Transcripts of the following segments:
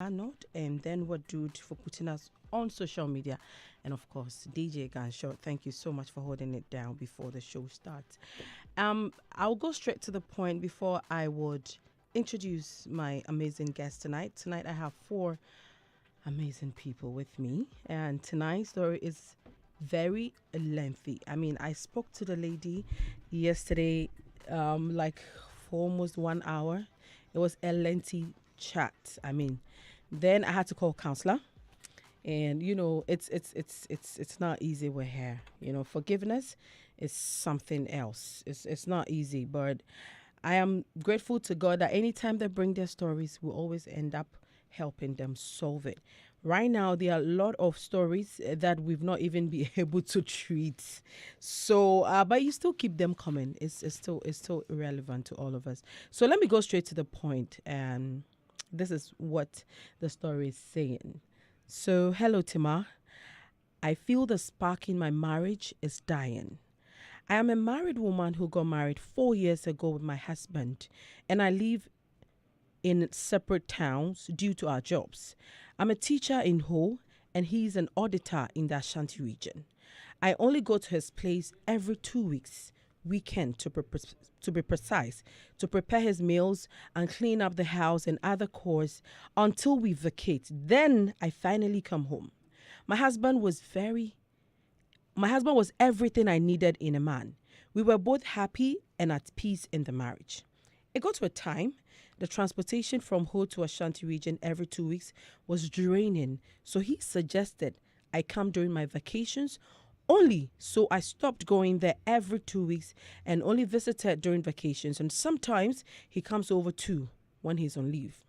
Arnold, and then what dude for putting us on social media, and of course DJ Gunshot. Thank you so much for holding it down before the show starts. I'll go straight to the point before I would introduce my amazing guest tonight. Tonight I have four amazing people with me, and tonight's story is very lengthy. I mean, I spoke to the lady yesterday, like for almost 1 hour. It was a lengthy chat. I mean, then I had to call counselor, and it's not easy with her. Forgiveness is something else. It's not easy, but I am grateful to God that anytime they bring their stories, we always end up helping them solve it. Right now, there are a lot of stories that we've not even been able to treat. So, but you still keep them coming. It's still irrelevant to all of us. So let me go straight to the point. And this is what the story is saying. So, hello, Tima. I feel the spark in my marriage is dying. I am a married woman who got married 4 years ago with my husband, and I live in separate towns due to our jobs. I'm a teacher in Ho, and he's an auditor in the Ashanti region. I only go to his place every 2 weeks, weekend to be precise, to prepare his meals and clean up the house and other chores until we vacate. Then I finally come home. My husband was very my husband was everything I needed in a man. We were both happy and at peace in the marriage. It got to a time the transportation from Ho to Ashanti region every 2 weeks was draining, so he suggested I come during my vacations only. So I stopped going there every 2 weeks and only visited during vacations. And sometimes he comes over too when he's on leave.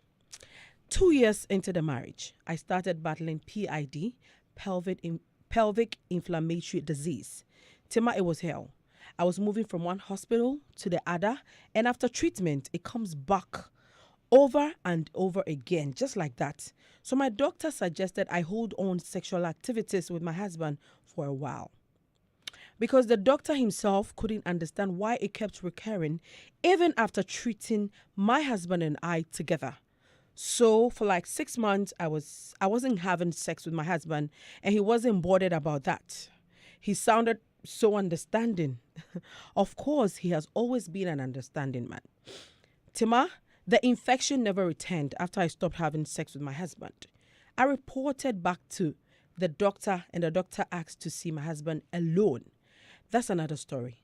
2 years into the marriage, I started battling PID, pelvic inflammatory disease. Tima, it was hell. I was moving from one hospital to the other, and after treatment, it comes back over and over again, just like that. So my doctor suggested I hold on sexual activities with my husband for a while. Because the doctor himself couldn't understand why it kept recurring even after treating my husband and I together. So for like 6 months I wasn't having sex with my husband, and he wasn't bothered about that. He sounded so understanding. Of course, he has always been an understanding man. Tima, the infection never returned after I stopped having sex with my husband. I reported back to the doctor, and the doctor asked to see my husband alone. That's another story.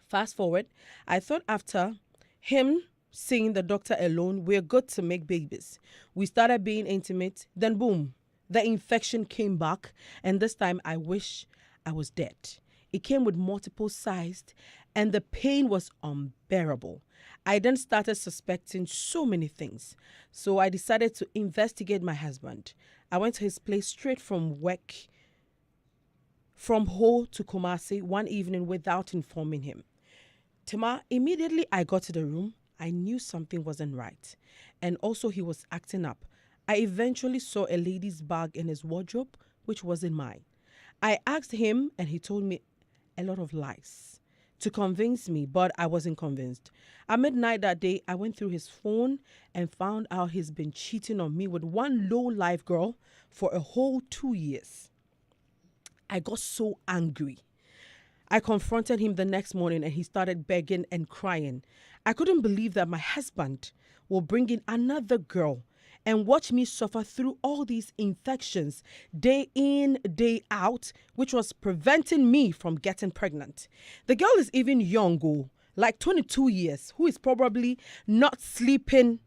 Fast forward, I thought after him seeing the doctor alone, we're good to make babies. We started being intimate, then boom, the infection came back, and this time I wish I was dead. It came with multiple sized, and the pain was unbearable. I then started suspecting so many things. So I decided to investigate my husband. I went to his place straight from work, from Ho to Kumasi one evening without informing him. Tima, immediately I got to the room, I knew something wasn't right. And also he was acting up. I eventually saw a lady's bag in his wardrobe, which wasn't mine. I asked him, and he told me a lot of lies to convince me, but I wasn't convinced. At midnight that day, I went through his phone and found out he's been cheating on me with one low-life girl for a whole 2 years. I got so angry. I confronted him the next morning, and he started begging and crying. I couldn't believe that my husband will bring in another girl and watch me suffer through all these infections day in, day out, which was preventing me from getting pregnant. The girl is even young, like 22 years, who is probably not sleeping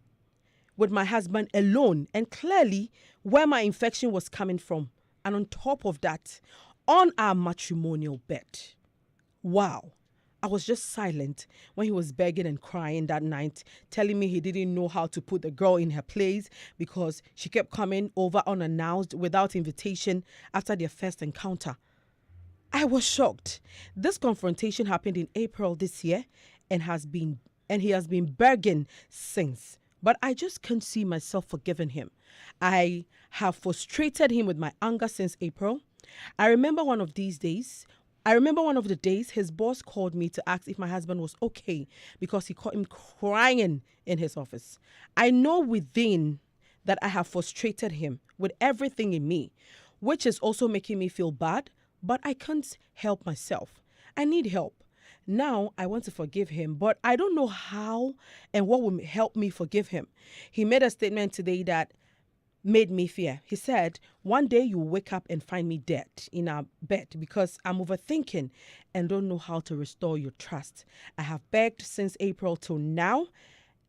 with my husband alone, and clearly where my infection was coming from. And on top of that, on our matrimonial bed. Wow. I was just silent when he was begging and crying that night, telling me he didn't know how to put the girl in her place because she kept coming over unannounced without invitation after their first encounter. I was shocked. This confrontation happened in April this year and he has been begging since. But I just can't see myself forgiving him. I have frustrated him with my anger since April. I remember one of the days his boss called me to ask if my husband was okay because he caught him crying in his office. I know within that I have frustrated him with everything in me, which is also making me feel bad, but I can't help myself. I need help. Now I want to forgive him, but I don't know how and what will help me forgive him. He made a statement today that made me fear. He said, one day you'll wake up and find me dead in our bed because I'm overthinking and don't know how to restore your trust. I have begged since April till now,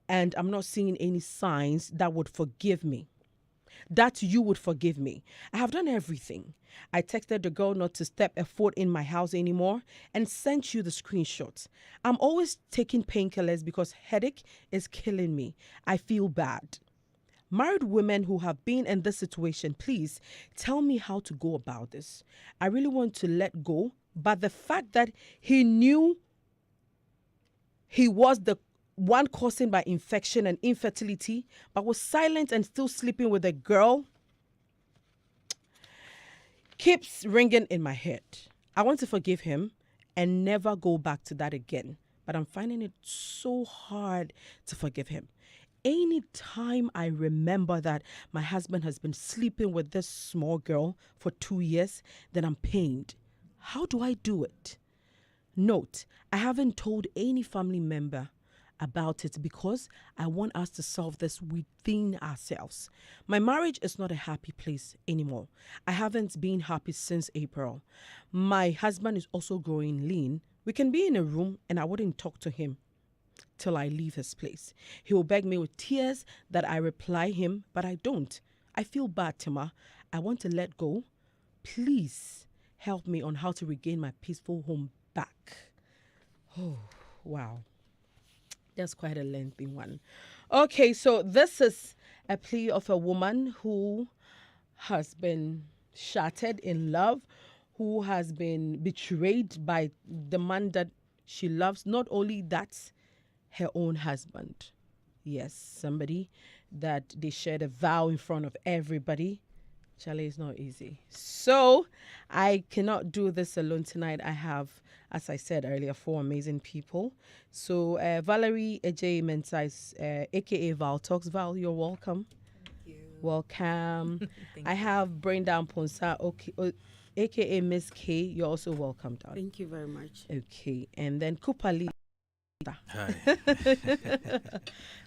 and I'm not seeing any signs that would forgive me. That you would forgive me. I have done everything. I texted the girl not to step a foot in my house anymore and sent you the screenshots. I'm always taking painkillers because headache is killing me. I feel bad. Married women who have been in this situation, please tell me how to go about this. I really want to let go, but the fact that he knew he was the one causing by infection and infertility, but was silent and still sleeping with a girl, keeps ringing in my head. I want to forgive him and never go back to that again, but I'm finding it so hard to forgive him. Anytime I remember that my husband has been sleeping with this small girl for 2 years, then I'm pained. How do I do it? Note, I haven't told any family member about it because I want us to solve this within ourselves. My marriage is not a happy place anymore. I haven't been happy since April. My husband is also growing lean. We can be in a room and I wouldn't talk to him till I leave his place. He will beg me with tears that I reply him, but I don't. I feel bad, Tima. I want to let go. Please help me on how to regain my peaceful home back. Oh, wow. That's quite a lengthy one. Okay, so this is a plea of a woman who has been shattered in love, who has been betrayed by the man that she loves. Not only that, her own husband. Yes, somebody that they shared a vow in front of everybody. Charlie, is not easy. So I cannot do this alone tonight. I have, as I said earlier, 4 amazing people. So Valerie Ej Mensais, aka Val Talks. Val, you're welcome. Thank you. Welcome. Thank I you. have Brenda Ponsa, aka Miss K. You're also welcome, darling. Thank you very much. Okay, and then Kupali. Hi.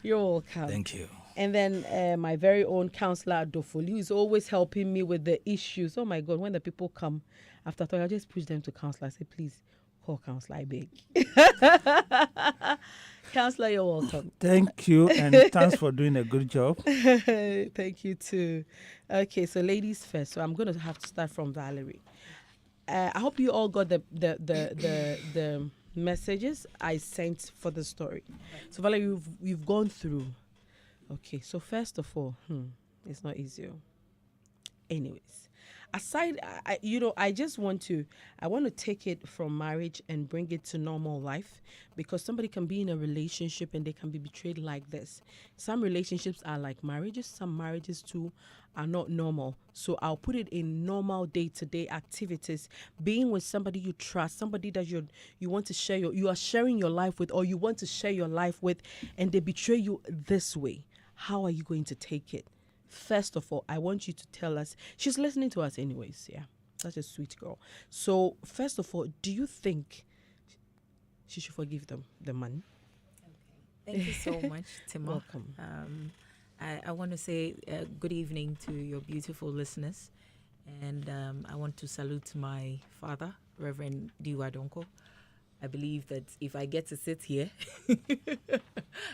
You're welcome. Thank you. And then my very own counselor Adofolu is always helping me with the issues. Oh my God, when the people come after talk, I just push them to counselor. I say, please call counselor, I beg. Counselor, you're welcome. Thank you, and thanks for doing a good job. Thank you too. Okay, so ladies first. So I'm going to have to start from Valerie. I hope you all got the messages I sent for the story. So Valerie, you've gone through. Okay, so first of all, it's not easy. Anyways, aside, I just want to take it from marriage and bring it to normal life, because somebody can be in a relationship and they can be betrayed like this. Some relationships are like marriages, some marriages too are not normal. So I'll put it in normal day-to-day activities, being with somebody you trust, somebody that you want to share you are sharing your life with, or you want to share your life with, and they betray you this way. How are you going to take it? First of all, I want you to tell us. She's listening to us anyways, yeah. Such a sweet girl. So, first of all, do you think she should forgive the man? Okay. Thank you so much, Tima. Welcome. I want to say good evening to your beautiful listeners. And I want to salute my father, Reverend Diwa Donko. I believe that if I get to sit here,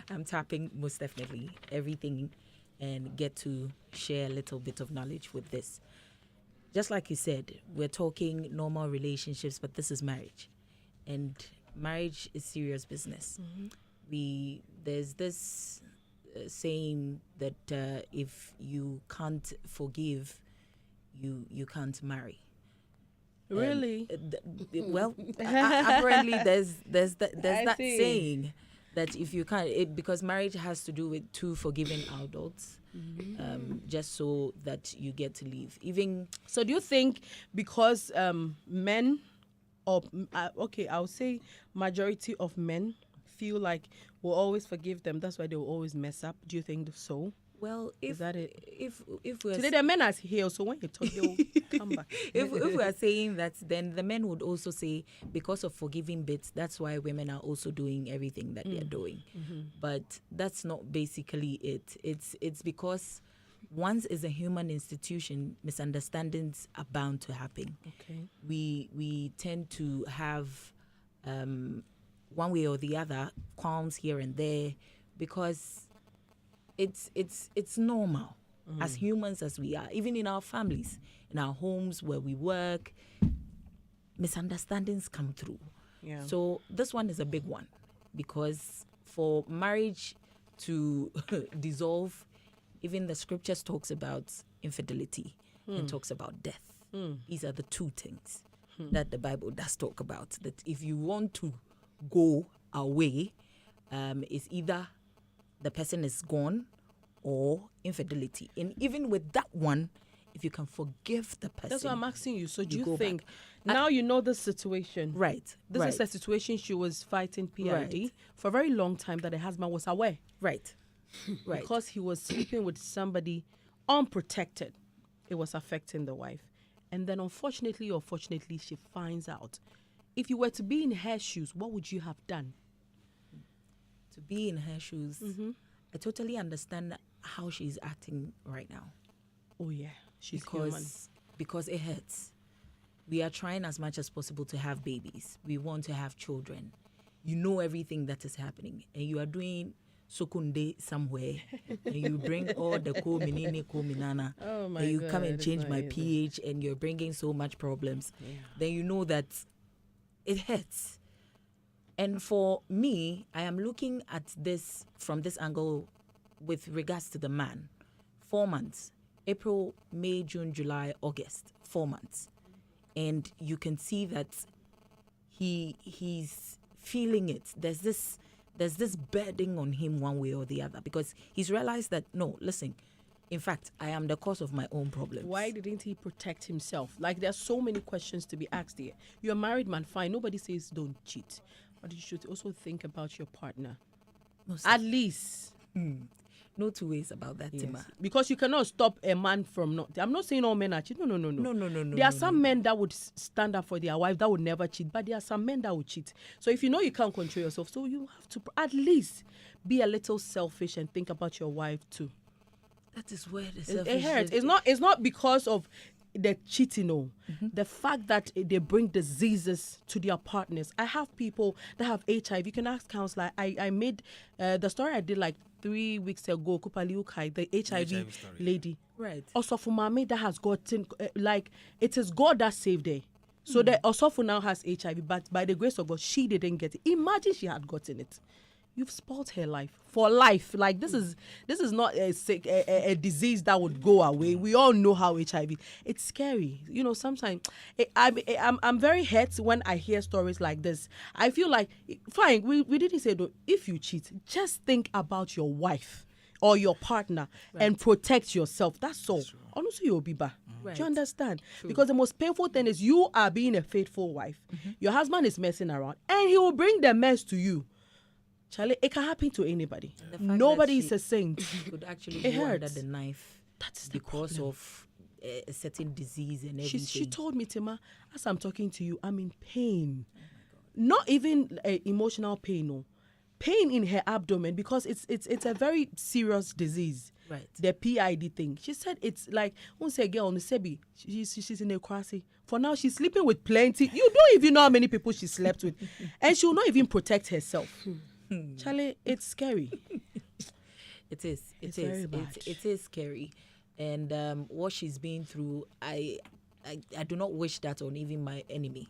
I'm tapping most definitely everything and get to share a little bit of knowledge with this. Just like you said, we're talking normal relationships, but this is marriage. And marriage is serious business. Mm-hmm. There's this saying that if you can't forgive, you can't marry. Really? Well, apparently there's that see. saying that if you can't, because marriage has to do with 2 forgiving adults, just so that you get to leave. Even so, do you think because men, or I'll say majority of men feel like we'll always forgive them, that's why they will always mess up? Do you think so? Well, Is that it? if we're Today the men are here, so when you talk, they'll come back. if we are saying that, then the men would also say because of forgiving bits, that's why women are also doing everything that they're doing. But that's not basically it. It's because once is a human institution, misunderstandings are bound to happen. Okay. We tend to have one way or the other qualms here and there because it's normal as humans as we are, even in our families, in our homes where we work, misunderstandings come through. Yeah. So this one is a big one because for marriage to dissolve, even the scriptures talks about infidelity and talks about death. These are the two things that the Bible does talk about. That if you want to go away, it's either the person is gone or infidelity. And even with that one, if you can forgive the person. That's what I'm asking you. So do you go think back. now you know the situation? Right. This right, is a situation she was fighting PID Right. for a very long time that the husband was aware. Right. Right. Because he was sleeping with somebody unprotected, it was affecting the wife. And then unfortunately or fortunately, she finds out. If you were to be in her shoes, what would you have done? To be in her shoes, I totally understand how she's acting right now. Oh yeah, she's human. Because it hurts. We are trying as much as possible to have babies. We want to have children. You know everything that is happening, and you are doing sokunde somewhere, and you bring all the ko-minini, ko-minana, Oh my and you God, come and it's change not my easy. pH, and you're bringing so much problems. Yeah. Then you know that it hurts. And for me, I am looking at this from this angle with regards to the man. 4 months. April, May, June, July, August. 4 months. And you can see that he's feeling it. There's this burden on him one way or the other because he's realized that, no, listen, in fact, I am the cause of my own problems. Why didn't he protect himself? Like, there's so many questions to be asked here. You're a married man, fine. Nobody says don't cheat. But you should also think about your partner. No, At least. no two ways about that, Yes. Tima. Because you cannot stop a man from not. I'm not saying all men are cheating. No. No. There are some men that would stand up for their wife that would never cheat, but there are some men that would cheat. So if you know you can't control yourself, so you have to at least be a little selfish and think about your wife too. That is where the It selfish hurts. It's not because of the cheating, no. The fact that they bring diseases to their partners. I have people that have HIV. You can ask counselor. I made the story I did like 3 weeks ago, Kupaliukai, the HIV story. lady. Right. Osofu Mame that has gotten, like, it is God that saved her. So the Osofu now has HIV, but by the grace of God, she didn't get it. Imagine she had gotten it. You've spoiled her life for life. Like, this is not a disease that would go away. We all know how HIV. It's scary. You know, sometimes I'm very hurt when I hear stories like this. I feel like, fine, we didn't say don't. If you cheat, just think about your wife or your partner and protect yourself. That's all. Honestly, you'll be back. Right. Do you understand? True. Because the most painful thing is you are being a faithful wife. Your husband is messing around and he will bring the mess to you. Charlie, it can happen to anybody. The fact Nobody that is a saint. could actually It go under hurts. the knife That's the because problem. of a certain disease and everything. She told me, Tima, as I'm talking to you, I'm in pain. Not even emotional pain, no. Pain in her abdomen because it's a very serious disease. Right. The PID thing. She said it's like, once a girl on the Sebi, she's in a crisis. For now, she's sleeping with plenty. You don't even know how many people she slept with. And she will not even protect herself. Charlie, it's scary. It is. It's very bad. It is scary, and what she's been through, I do not wish that on even my enemy.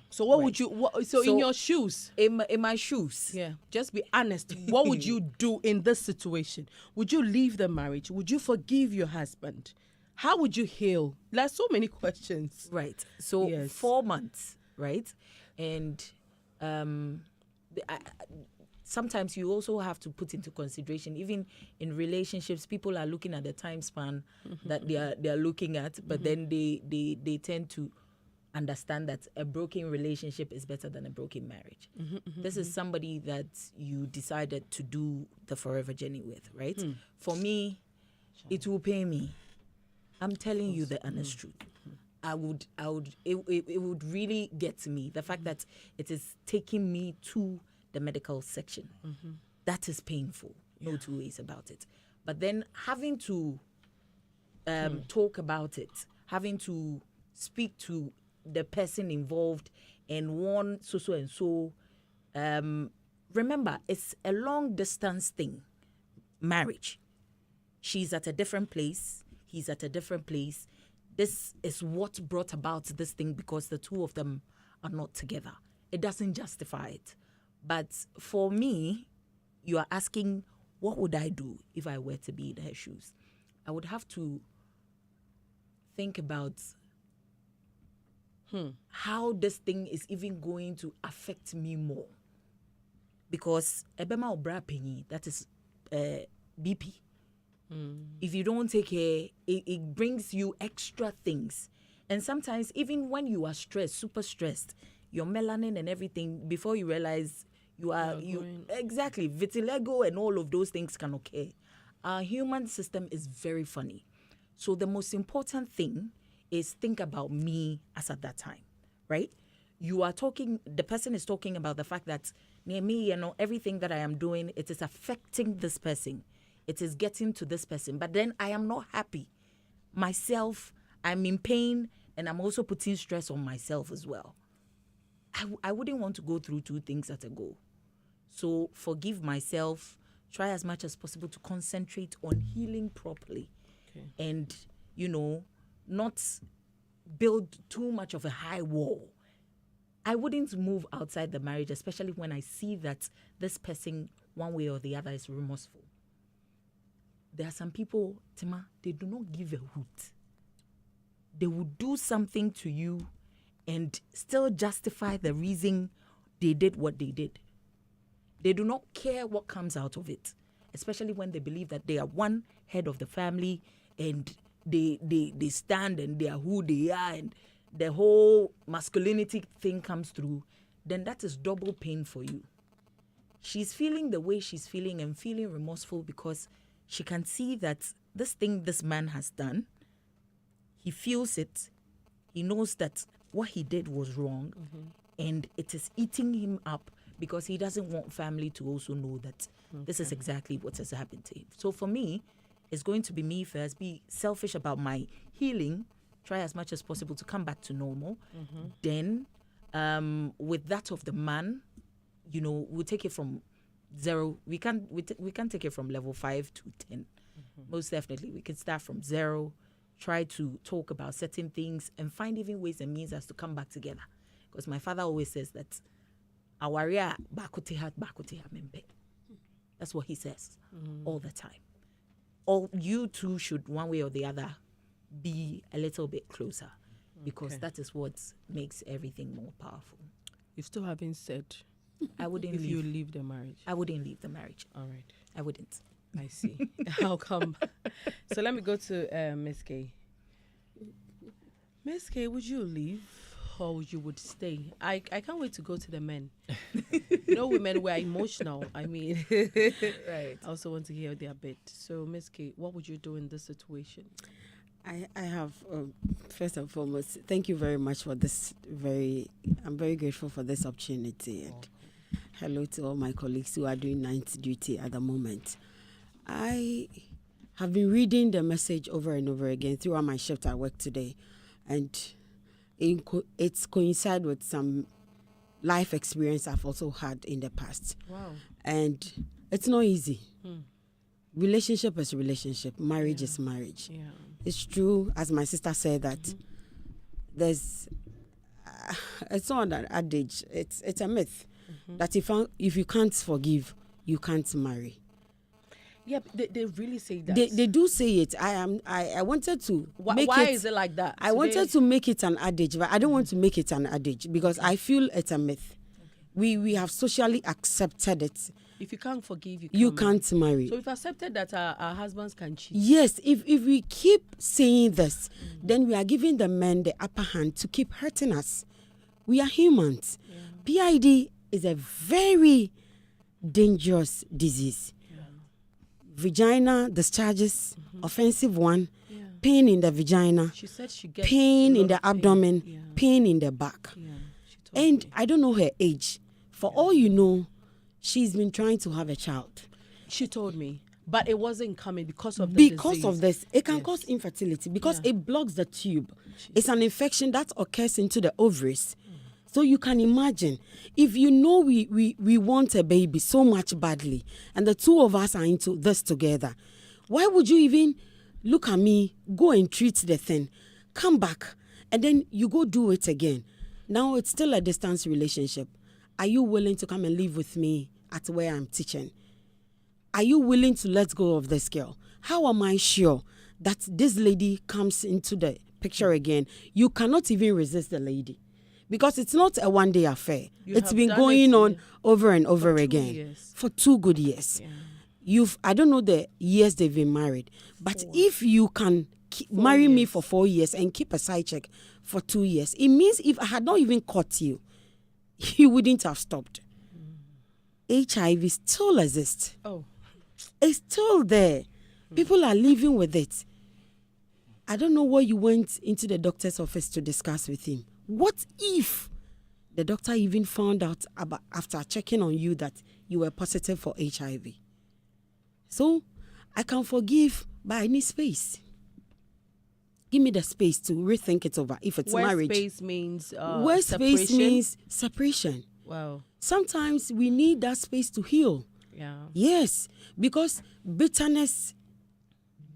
So what Right. would you? So in So- your shoes, In my shoes. yeah. Just be honest. What would you do in this situation? Would you leave the marriage? Would you forgive your husband? How would you heal? There's so many questions. Right. So Yes. 4 months, right? And sometimes you also have to put into consideration, even in relationships, people are looking at the time span that they are looking at, but then they tend to understand that a broken relationship is better than a broken marriage. This is somebody that you decided to do the forever journey with, right? For me, it will pay me. I'm telling you the honest truth. It would really get to me. The fact that it is taking me to the medical section. That is painful. No two ways about it. But then having to talk about it, having to speak to the person involved and warn so and so. Remember, it's a long distance thing. Marriage. She's at a different place. He's at a different place. This is what brought about this thing because the two of them are not together. It doesn't justify it. But for me, you are asking, what would I do if I were to be in her shoes? I would have to think about how this thing is even going to affect me more. Because ebema obra penyi, that is BP. If you don't take care, it brings you extra things. And sometimes even when you are stressed, super stressed, your melanin and everything, before you realize exactly, vitiligo and all of those things can occur. Our human system is very funny. So the most important thing is think about me as at that time, right? The person is talking about the fact that near me, everything that I am doing, it is affecting this person. It is getting to this person. But then I am not happy. Myself, I'm in pain, and I'm also putting stress on myself as well. I wouldn't want to go through two things at a go. So forgive myself. Try as much as possible to concentrate on healing properly. Okay. And, not build too much of a high wall. I wouldn't move outside the marriage, especially when I see that this person, one way or the other, is remorseful. There are some people, Tima, they do not give a hoot. They will do something to you and still justify the reason they did what they did. They do not care what comes out of it, especially when they believe that they are one head of the family and they stand and they are who they are and the whole masculinity thing comes through, then that is double pain for you. She's feeling the way she's feeling and feeling remorseful because she can see that this thing this man has done, he feels it, he knows that what he did was wrong, and it is eating him up because he doesn't want family to also know that this is exactly what has happened to him. So for me, it's going to be me first, be selfish about my healing, try as much as possible to come back to normal. Then, with that of the man, we'll take it from 0. We can't take it from level 5 to 10. Most definitely, we can start from 0. Try to talk about certain things and find even ways and means as to come back together. Because my father always says that awaria bakoteha mempe. That's what he says all the time. All you two should, one way or the other, be a little bit closer because that is what makes everything more powerful. You still haven't said I wouldn't if you leave the marriage. I wouldn't leave the marriage. All right. I wouldn't. I see. How come? So let me go to Miss K. Miss K, would you leave or you would stay? I can't wait to go to the men. Women were emotional. I mean, right. I also want to hear their bit. So Miss K, what would you do in this situation? I have, first and foremost, thank you very much for this I'm very grateful for this opportunity. And hello to all my colleagues who are doing night duty at the moment. I have been reading the message over and over again throughout my shift at work today. And it's coincide with some life experience I've also had in the past. Wow. And it's not easy. Relationship is relationship. Marriage is marriage. Yeah. It's true, as my sister said, that there's it's not an adage. It's a myth that if you can't forgive, you can't marry. Yeah, they really say that. They do say it. I wanted to make why it. Is it like that? I wanted to make it an adage, but I don't want to make it an adage because I feel it's a myth. We have socially accepted it. If you can't forgive, you can't marry. So we've accepted that our husbands can cheat. Yes, if we keep saying this, then we are giving the men the upper hand to keep hurting us. We are humans. PID is a very dangerous disease. vagina discharges, offensive one, pain in the vagina, She said she gets pain a in lot the of pain. abdomen, Yeah. pain in the back. Yeah. She told And me. I don't know her age. For all you know, she's been trying to have a child. She told me, but it wasn't coming because of the Because disease. of this, it can Yes. cause infertility because Yeah. it blocks the tube. It's an infection that occurs into the ovaries. So you can imagine, if you know we want a baby so much badly, and the two of us are into this together, why would you even look at me, go and treat the thing, come back, and then you go do it again? Now it's still a distance relationship. Are you willing to come and live with me at where I'm teaching? Are you willing to let go of this girl? How am I sure that this lady comes into the picture again? You cannot even resist the lady because it's not a one-day affair. You It's have been done going it, on yeah, over and over 2 again years. for 2 good years. Yeah. I don't know the years they've been married, but if you can marry me for 4 years and keep a side check for 2 years, it means if I had not even caught you, you wouldn't have stopped. HIV still exists. Oh. It's still there. People are living with it. I don't know what you went into the doctor's office to discuss with him. What if the doctor even found out about after checking on you that you were positive for HIV? So I can forgive, but I need space. Give me the space to rethink it over. If it's Where marriage, space means where space separation? means separation. Wow. Sometimes we need that space to heal. Yeah. Yes, because bitterness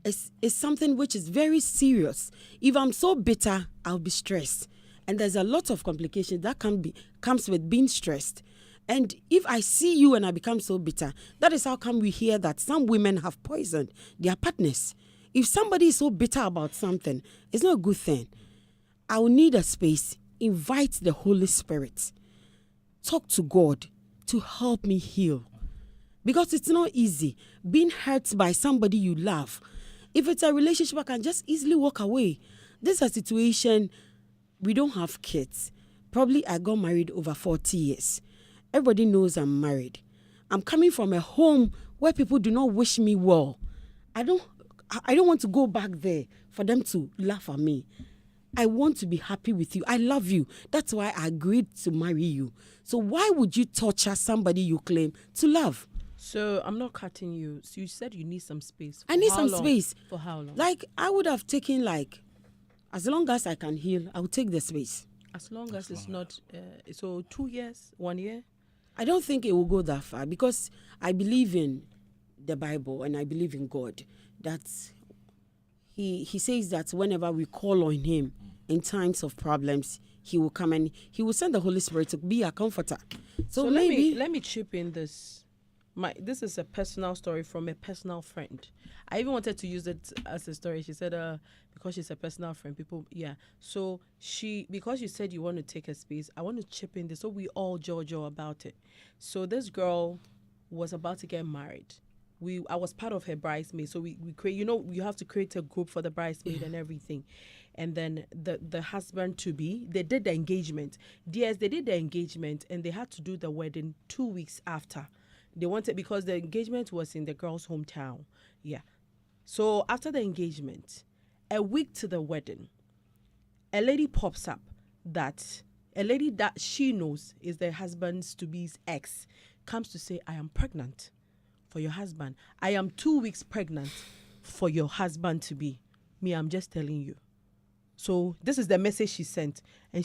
is something which is very serious. If I'm so bitter, I'll be stressed. And there's a lot of complications that comes with being stressed. And if I see you and I become so bitter, that is how come we hear that some women have poisoned their partners. If somebody is so bitter about something, it's not a good thing. I will need a space. Invite the Holy Spirit. Talk to God to help me heal. Because it's not easy being hurt by somebody you love. If it's a relationship, I can just easily walk away. This is a situation, we don't have kids. Probably I got married over 40 years. Everybody knows I'm married. I'm coming from a home where people do not wish me well. I don't want to go back there for them to laugh at me. I want to be happy with you. I love you. That's why I agreed to marry you. So why would you torture somebody you claim to love? So I'm not cutting you. So you said you need some space. I need how some long? space. For how long? Like I would have taken as long as I can heal, I will take the space. As long as it's not, so 2 years, 1 year? I don't think it will go that far because I believe in the Bible and I believe in God. That he says that whenever we call on him in times of problems, he will come and he will send the Holy Spirit to be a comforter. So maybe let me chip in this. This is a personal story from a personal friend. I even wanted to use it as a story. She said, because she's a personal friend, people, yeah. So because you said you want to take a space, I want to chip in this so we all jojo about it. So this girl was about to get married. I was part of her bridesmaid. So we create, you have to create a group for the bridesmaid and everything. And then the husband to be, they did the engagement. Yes, they did the engagement and they had to do the wedding 2 weeks after. They wanted, because the engagement was in the girl's hometown. Yeah. So after the engagement, a week to the wedding, a lady pops up a lady that she knows is the husband's to be's ex, comes to say, I am pregnant for your husband. I am 2 weeks pregnant for your husband to be. Me, I'm just telling you. So this is the message she sent. And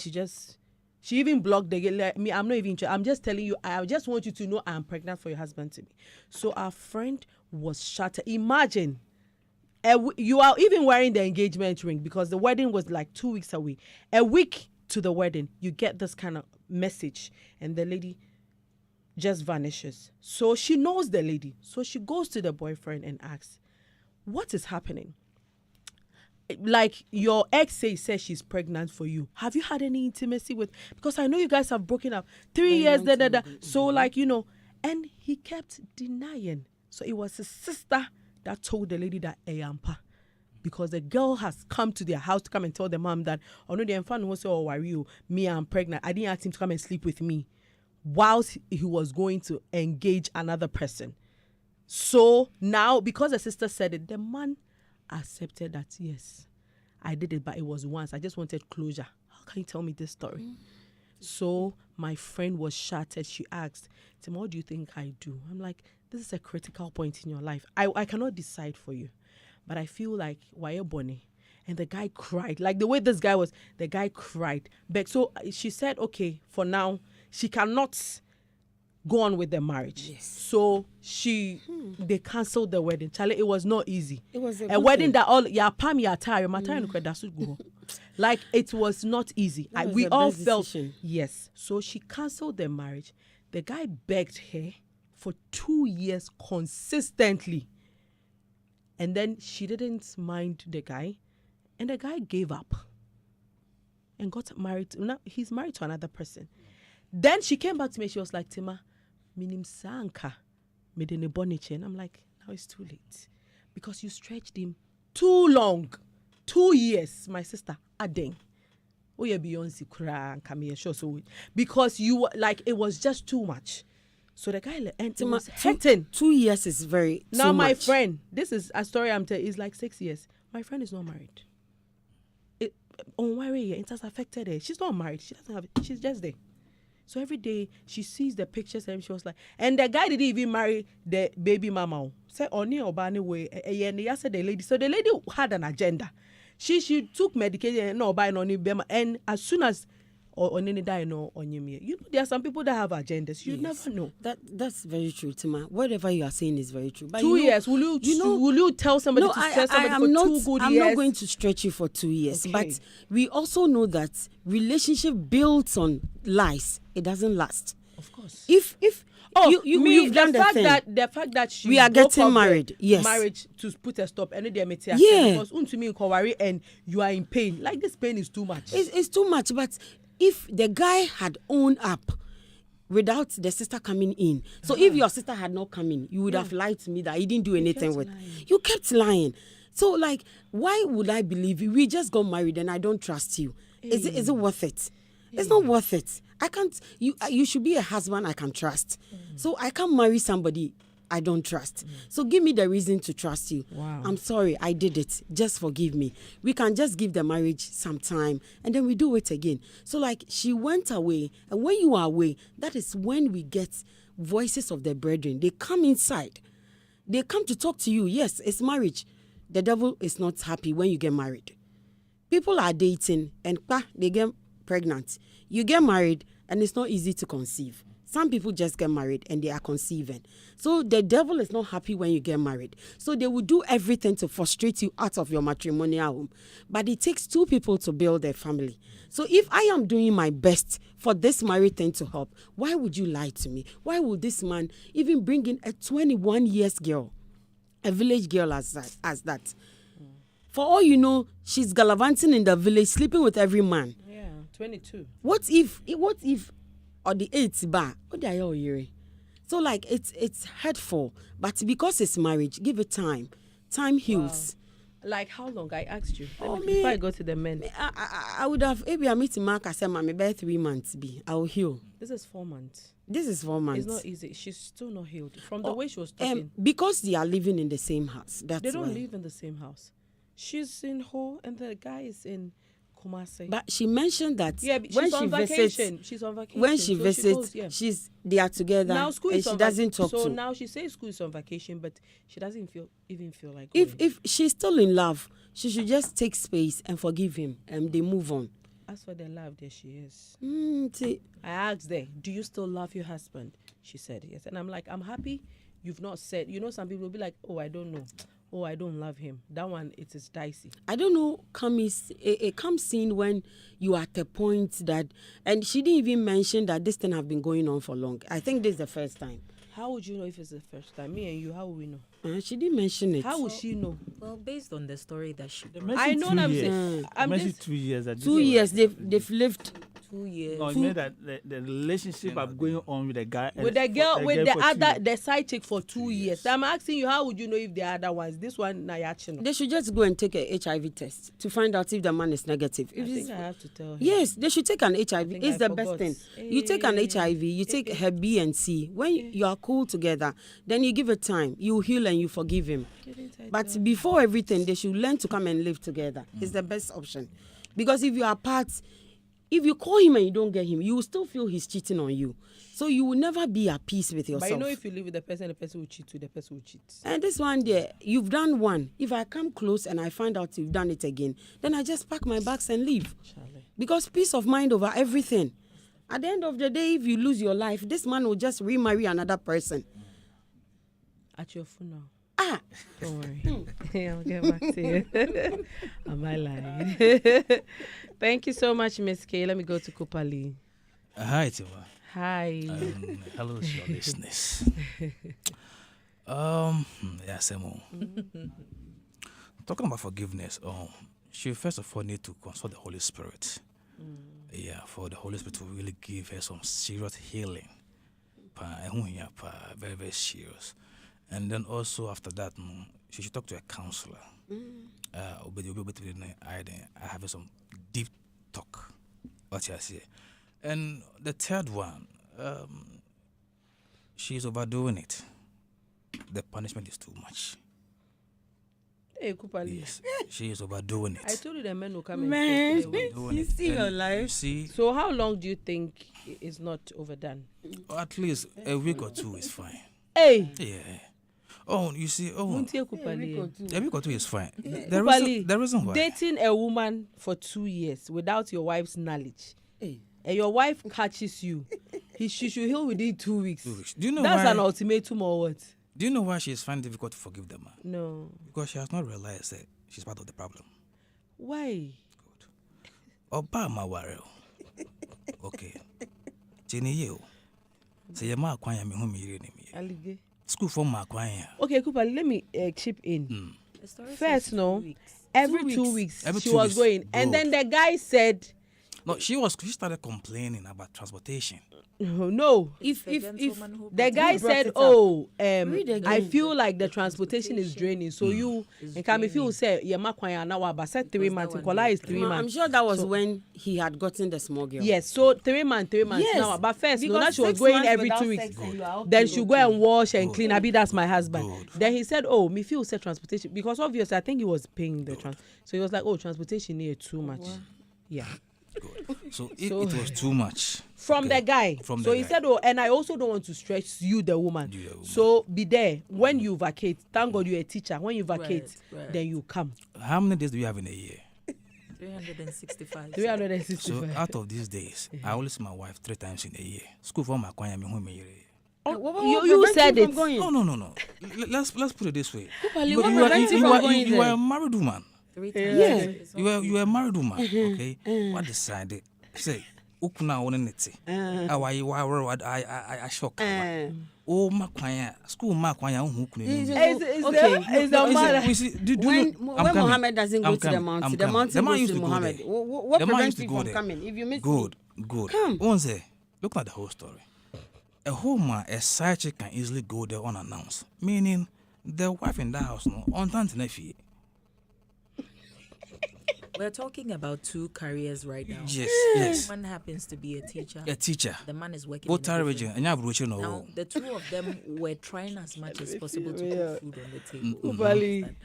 she even blocked me. I'm not even. I'm just telling you. I just want you to know I'm pregnant for your husband to be. So our friend was shattered. Imagine, you are even wearing the engagement ring because the wedding was like 2 weeks away. A week to the wedding, you get this kind of message, and the lady just vanishes. So she knows the lady. So she goes to the boyfriend and asks, "What is happening? Like your ex says she's pregnant for you. Have you had any intimacy with? Because I know you guys have broken up 3 years. So and he kept denying. So it was his sister that told the lady that because the girl has come to their house to come and tell the mom that no, the infant was so worry you. Me, I'm pregnant. I didn't ask him to come and sleep with me, whilst he was going to engage another person. So now, because the sister said it, the man accepted that, yes, I did it, but it was once. I just wanted closure. How can you tell me this story? So my friend was shattered. She asked, Tima, what do you think I do? I'm like, this is a critical point in your life. I cannot decide for you. But I feel like, why you Bonnie? And the guy cried. Like the way this guy was, the guy cried. But so she said, okay, for now, she cannot go on with the marriage. Yes. So they canceled the wedding. Charlie, it was not easy. It was a wedding that all pam like it was not easy. We all felt decision. yes. So she canceled the marriage. The guy begged her for 2 years consistently. And then she didn't mind the guy. And the guy gave up and got married. Now he's married to another person. Then she came back to me. She was like, Tima, minim sanka medene boniche. And I'm like, now it's too late. Because you stretched him too long. 2 years, my sister. Adeng. Oh, yeah, Beyonce kra come here. So because you were like, it was just too much. So the guy and it was hurting. 2 years is very now my much. Friend, this is a story I'm telling. It's like 6 years. My friend is not married. On why it has affected her. She's not married. She doesn't have it. She's just there. So every day she sees the pictures and she was like, and the guy didn't even marry the baby mama. Say Oni Obani way. Said the lady. So the lady had an agenda. She took medication and no buy no bema. And as soon as or die no on you know there are some people that have agendas. You never know. That's very true, Tima. Whatever you are saying is very true. But 2 years. Will you tell somebody to stress somebody for 2 good I'm years? not going to stretch you for 2 years. Okay. But we also know that relationship built on lies, it doesn't last. Of course. If you've done the thing. The fact that she we are broke getting off married, yes. marriage to put a stop and they make Yeah. because me and you are in pain. Like this pain is too much. It's too much. But if the guy had owned up without the sister coming in, so if your sister had not come in, you would have lied to me that he didn't do anything with. You kept lying. So like, why would I believe you? We just got married and I don't trust you. Is it worth it? It's not worth it. I can't. You should be a husband I can trust. So I can't marry somebody I don't trust. So give me the reason to trust you. Wow. I'm sorry, I did it. Just forgive me. We can just give the marriage some time and then we do it again. So like she went away, and when you are away, that is when we get voices of the brethren. They come inside. They come to talk to you. Yes, it's marriage. The devil is not happy when you get married. People are dating and they get pregnant. You get married and it's not easy to conceive. Some people just get married and they are conceiving. So the devil is not happy when you get married. So they will do everything to frustrate you out of your matrimonial home. But it takes two people to build a family. So if I am doing my best for this married thing to help, why would you lie to me? Why would this man even bring in a 21 years girl, a village girl as that? For all you know, she's gallivanting in the village, sleeping with every man. Yeah, 22. What if or the 8th bar? What are you hearing? So like it's hurtful, but because it's marriage, give it time. Time heals. Wow. Like how long? I asked you. Oh, before I go to the men. I would have maybe I meet Mark. I said, "Mommy, by 3 months, I will heal." This is 4 months. This is 4 months. It's not easy. She's still not healed from the way she was talking. Because they are living in the same house. That's they don't why. live in the same house. She's in Ho and the guy is in Kumasi. But she mentioned that when she visits, she's on vacation. When she so visits, she goes, they are together. Now school and is she on doesn't talk so to. now she says school is on vacation, but she doesn't even feel like going. If she's still in love, she should just take space and forgive him, and they move on. As for the love, there she is. See. I asked her, do you still love your husband? She said yes. And I'm like, I'm happy you've not said. You know, some people will be like, oh, I don't know. Oh, I don't love him. That one, it is dicey. I don't know, it comes in when you are at a point that, and she didn't even mention that this thing have been going on for long. I think this is the first time. How would you know if it's the first time? Me and you, how will we know? She didn't mention it. How would she know? Well, based on the story that she The brought. mercy I know 2 what I'm years. saying. The mercy 2 years. 2 years, they've lived 2 years. No, I mean that the relationship I'm going on with the guy. With the girl, with the for 2 other, years. the side chick for 2 years. I'm asking you, how would you know if the other ones? This one, Nayachino. They should just go and take a HIV test to find out if the man is negative. I think I have to tell him. Yes, they should take an HIV. think It's I the best forgot. thing. You take an HIV, you take her B and C. When you are cool together, then you give it time. You heal and you forgive him. But before everything, they should learn to come and live together. It's the best option. Because if you are apart, if you call him and you don't get him, you will still feel he's cheating on you. So you will never be at peace with yourself. But you know, if you live with the person will cheat too, the person will cheat. And this one there, you've done one. If I come close and I find out you've done it again, then I just pack my bags and leave. Charlie. Because peace of mind over everything. At the end of the day, if you lose your life, this man will just remarry another person. At your funeral. Ah, Don't worry. I'll get back to you. Am I lying? Thank you so much, Miss K. Let me go to Kupali. Hi, Tima. Hi. Hello to your listeners. Semo. Talking about forgiveness, she first of all need to consult the Holy Spirit. Yeah, for the Holy Spirit to really give her some serious healing. Very, very serious. And then also after that, she should talk to a counselor. I have some deep talk. What I say. And the third one, she's overdoing it. The punishment is too much. Hey, Kupali. Yes, she is overdoing it. I told you the men will come man, and take away. you see your You life. see, So how long do you think is not overdone? at least a week or two is fine. Hey, Yeah. Oh, you see, Muntie Kupali. a week or two is fine. Kupali, The reason why. dating a woman for 2 years without your wife's knowledge, Hey. and your wife catches you, she should heal within 2 weeks. 2 weeks. Do you know That's why? an ultimatum or what? Do you know why she is finding it difficult to forgive the man? No. Because she has not realized that she's part of the problem. Why? Obama warrior. Okay. Jenny, you. Say your ma kwanya me home yire ni me. Alige. School for ma kwanya. Okay, Kupali, let me chip in. The story First, says no, 2 weeks. every 2 weeks Every she 2 was weeks. going, and Good. then the guy said, No, she started complaining about transportation. no. If The gentleman who The brought guy it brought said, it up. "Oh, Read again. I feel like the transportation is draining. So you and come if you say yeah, makwanya now, but said 3 Because months. that one Nkola is did 3 I'm months. sure that was So- when he had gotten the small girl. Yes, so 3 months Yes, now. But first, no, because now she was 6 going months every without 2 weeks. sex and you are okay. Then she'll go and wash and Good. clean. Abi, that's my husband. Good. Then he said, "Oh, me feel said transportation because obviously I think he was paying the trans. So he was like, "Oh, transportation here too much." Yeah, Good. So it So- was too much. from Okay. the guy. From So the he guy. said, "Oh, and I also don't want to stretch you, the woman. You, the woman. So be there when you vacate. Thank God you're a teacher. When you vacate, Right. then you come." How many days do you have in a year? 365. 365. So out of these days, I only see my wife 3 times in a year. School for my kwanya me home yire. You said it. No. Let's put it this way. Kupali, You what are- prevents you you from are- going you are there? a married woman. 3 times. Yeah. It's not You are a married woman. Okay. What decided? Say, ukuna one neti. I shock. Oh, makwanya. School makwanya unhukuni. Is the man? When Muhammad doesn't go to the mountain, the mountain goes to Muhammad. What The man prevents used to you go from there. coming? If you miss Good. Come. Once, look at the whole story. A woman, a side chick can easily go there unannounced. Meaning, the wife in that house, no, on time to We're talking about 2 careers right now. Yes. One happens to be a teacher. A teacher. The man is working Both in a are different- region, and you have region Now, no. the 2 of them were trying as much as possible to put food on the table. Kupali.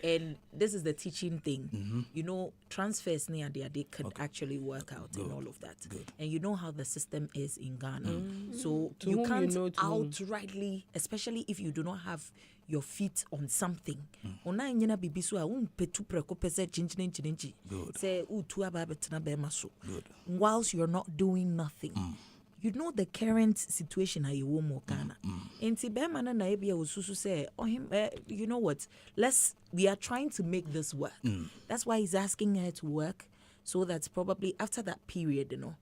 And this is the teaching thing. You know, transfers near they can actually work out and all of that. And you know how the system is in Ghana. So To you whom you can't know, to whom. outrightly, especially if you do not have your feet on something. Ona nyina bibi so a umpetu preko pese chinchinchi. Say utu aba betena bema so. Whilst you're not doing nothing. You know the current situation at your home Ghana. Enti bema na ebi osusu say oh him you know what? We are trying to make this work. That's why he's asking her to work so that probably after that period, you know,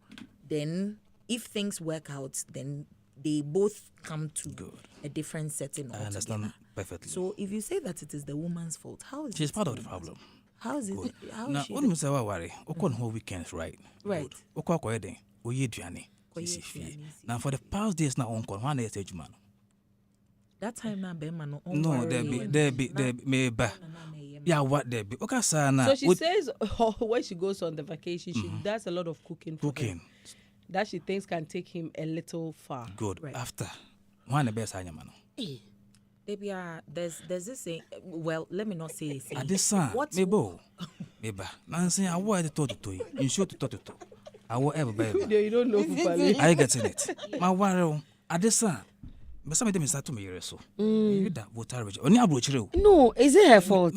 then if things work out, then they both come to a different setting I altogether. understand perfectly. So if you say that it is the woman's fault, how is She's it part of the woman's- problem. How is it? How Now, is she? what do you say? What worry? Okon whole weekends, right? Right. Okwa kwa eden. oye duane. Now for the past days now on one day stage man. That time na be man No, there be me ba. Yeah, what there be? Okay, sana. So she says when she goes on the vacation, she does a lot of cooking. Cooking. That she thinks can take him a little far. Good. Right. After one the best anya man. There's this saying. Well, let me not say it. At this son, mebo. Nancy, I want to talk to you. In short, to. I will ever baby. You don't know Kupali. I getting it. My worry at this son. But some of them start to me so. You that water rich. Only approach you. No, is it her fault?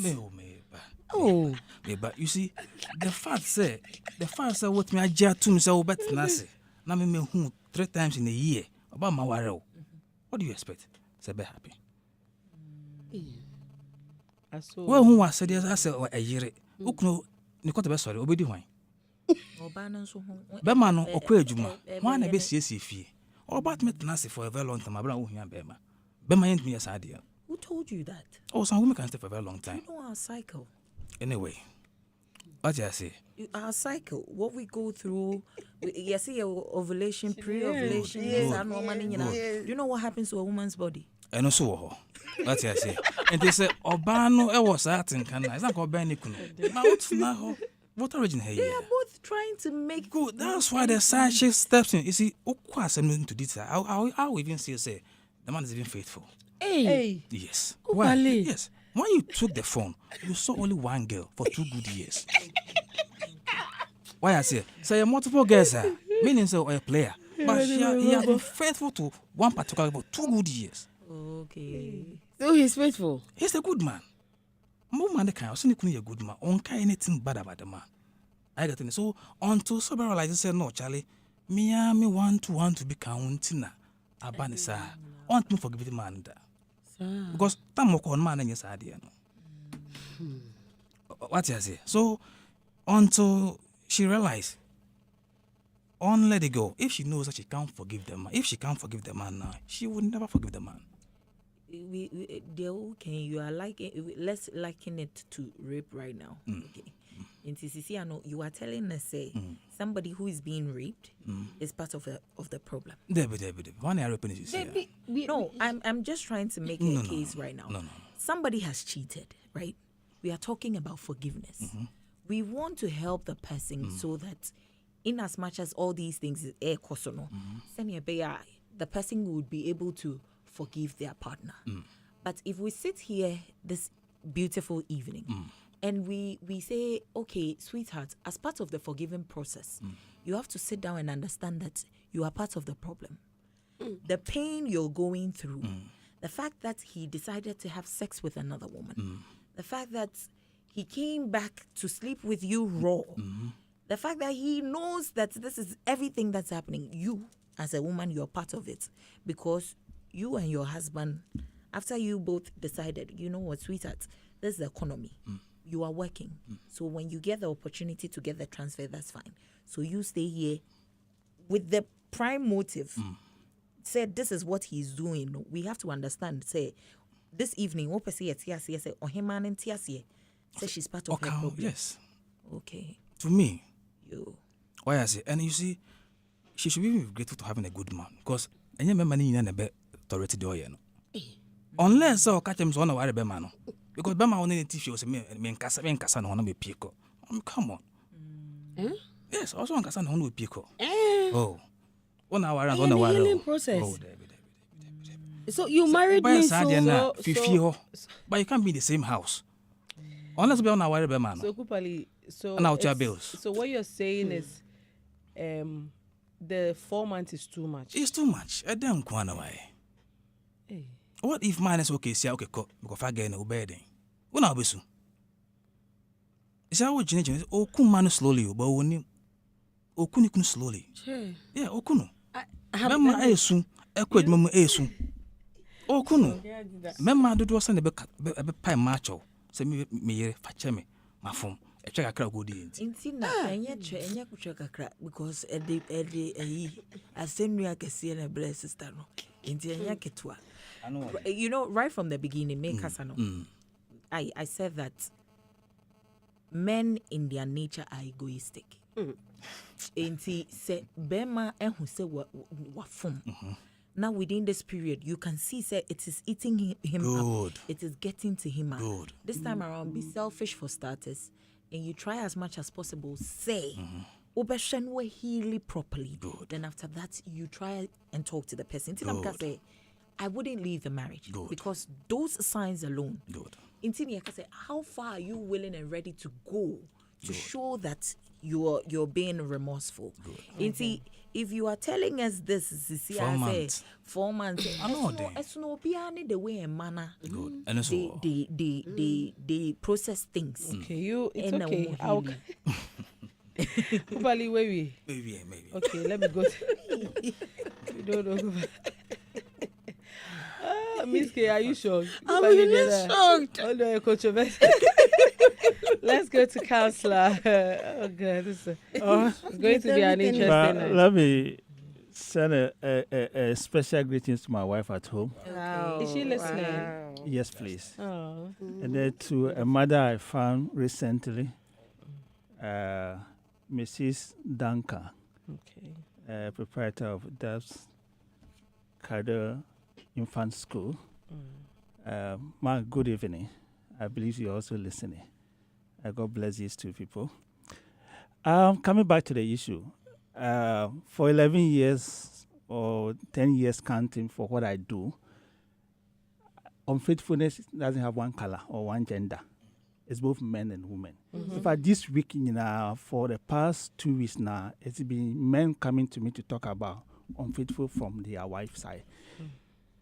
Oh, but you see, the fact say what me I jar to me so bet nasi. Na me who 3 times in a year about my worry. What do you expect? Say be happy. Well, who was said yes, I said a year. Ukno, you got the best sorry, obedi wine. Bemano, or Quajuma, one a best yes, if ye. Or about me tenacity for a very long time, my brother who Bema. Bema ain't me as idea. Who told you that? Oh, some women can stay for a very long time. You know our cycle. Anyway, what I say? Our cycle, what we go through, you see your ovulation, pre-ovulation, you know what happens to a woman's body? And also, what I say? And they say, Obano, I was acting, can I? It's not Obani. Now, what's now? What origin here? They are both trying to make good. That's why the side chick steps in. You see, into detail. I'll even still say the man is even faithful. Hey. Yes. Why? Yes. When you took the phone, you saw only one girl for 2 good years. Why I say? So multiple girls are meaning so a player, but he has been faithful to one particular for 2 good years. Okay. So he's faithful. He's a good man. More man can also be a good man. On care anything bad about the man. I got it. So until several like say no, Charlie, me want to be counting. Abanisa. Want me forgive the man that. Because time on man and yes idea. What you say? So until she realized, on let it go. If she knows that she can't forgive the man, if she can't forgive the man now, she would never forgive the man. They're okay. You are let's liken it to rape right now. Okay. In TCC, I know you are telling us say somebody who is being raped is part of the problem. One area is no, I'm just trying to make a case right now. No. Somebody has cheated, right? We are talking about forgiveness. We want to help the person so that, in as much as all these things is the person would be able to forgive their partner. But if we sit here this beautiful evening and we say, okay, sweetheart, as part of the forgiving process, you have to sit down and understand that you are part of the problem. The pain you're going through, the fact that he decided to have sex with another woman, the fact that he came back to sleep with you raw, the fact that he knows that this is everything that's happening, you as a woman, you're part of it because you and your husband, after you both decided, you know what, sweetheart, this is the economy. You are working. So when you get the opportunity to get the transfer, that's fine. So you stay here with the prime motive. Say, this is what he's doing. We have to understand, say, this evening, say, she's part of her problem. Yes. Okay. To me, You. why I say, and you see, she should be grateful to having a good man because any money in a bed authority do you know. Unless so catch him on a worry man. Because Bama only teach you me casa no be pico. Come on. Yes, also on casa no be pico. Oh. 1 hour and 1 hour. Healing process. Oh, so you married me so but you can't be in the same house. Unless be on a worry man. So Kupali, and out your bills. So what you're saying is the 4 months is too much. It's too much. I don't go away. Hey. What if mine is okay? See, okay, because I get no bedding. When I'll be soon. It's how we change. Oh, Kumano slowly, but only Okunikun slowly. Yeah, Okunu. Mamma Asun, Equid Mamma Asun. Okunu. Mamma do send a pie macho. Send me facheme, my phone. A check a crowd good in. And yet, because I send me a Cassia and bless sister. You know, right from the beginning, make us know. I said that men in their nature are egoistic. Enti se bema ehu se wafum. Now within this period, you can see say it is eating him up. It is getting to him. This time around, be selfish for starters, and you try as much as possible. Say, we heal properly. Then after that, you try and talk to the person. Say, I wouldn't leave the marriage because those signs alone. Say, how far are you willing and ready to go to show that you're being remorseful? If you are telling us this, 4 months. It's no beyond the way and manner. They process things. Okay, it's okay. Probably maybe. Okay, let me go. You don't know. Miss K, are you shocked? I'm really shocked. Oh no, controversy. Let's go to counselor. Oh God, this is going to be an interesting night. Let me send a special greetings to my wife at home. Is she listening? Wow. Yes, please. Oh. And then to a mother I found recently, Mrs. Duncan, proprietor of Dove's Carter Infant School. Ma, good evening. I believe you're also listening. God bless these two people. Coming back to the issue, for 11 years or 10 years counting for what I do, unfaithfulness doesn't have one color or one gender. It's both men and women. In fact, this week, for the past 2 weeks now, it's been men coming to me to talk about unfaithful from their wife's side.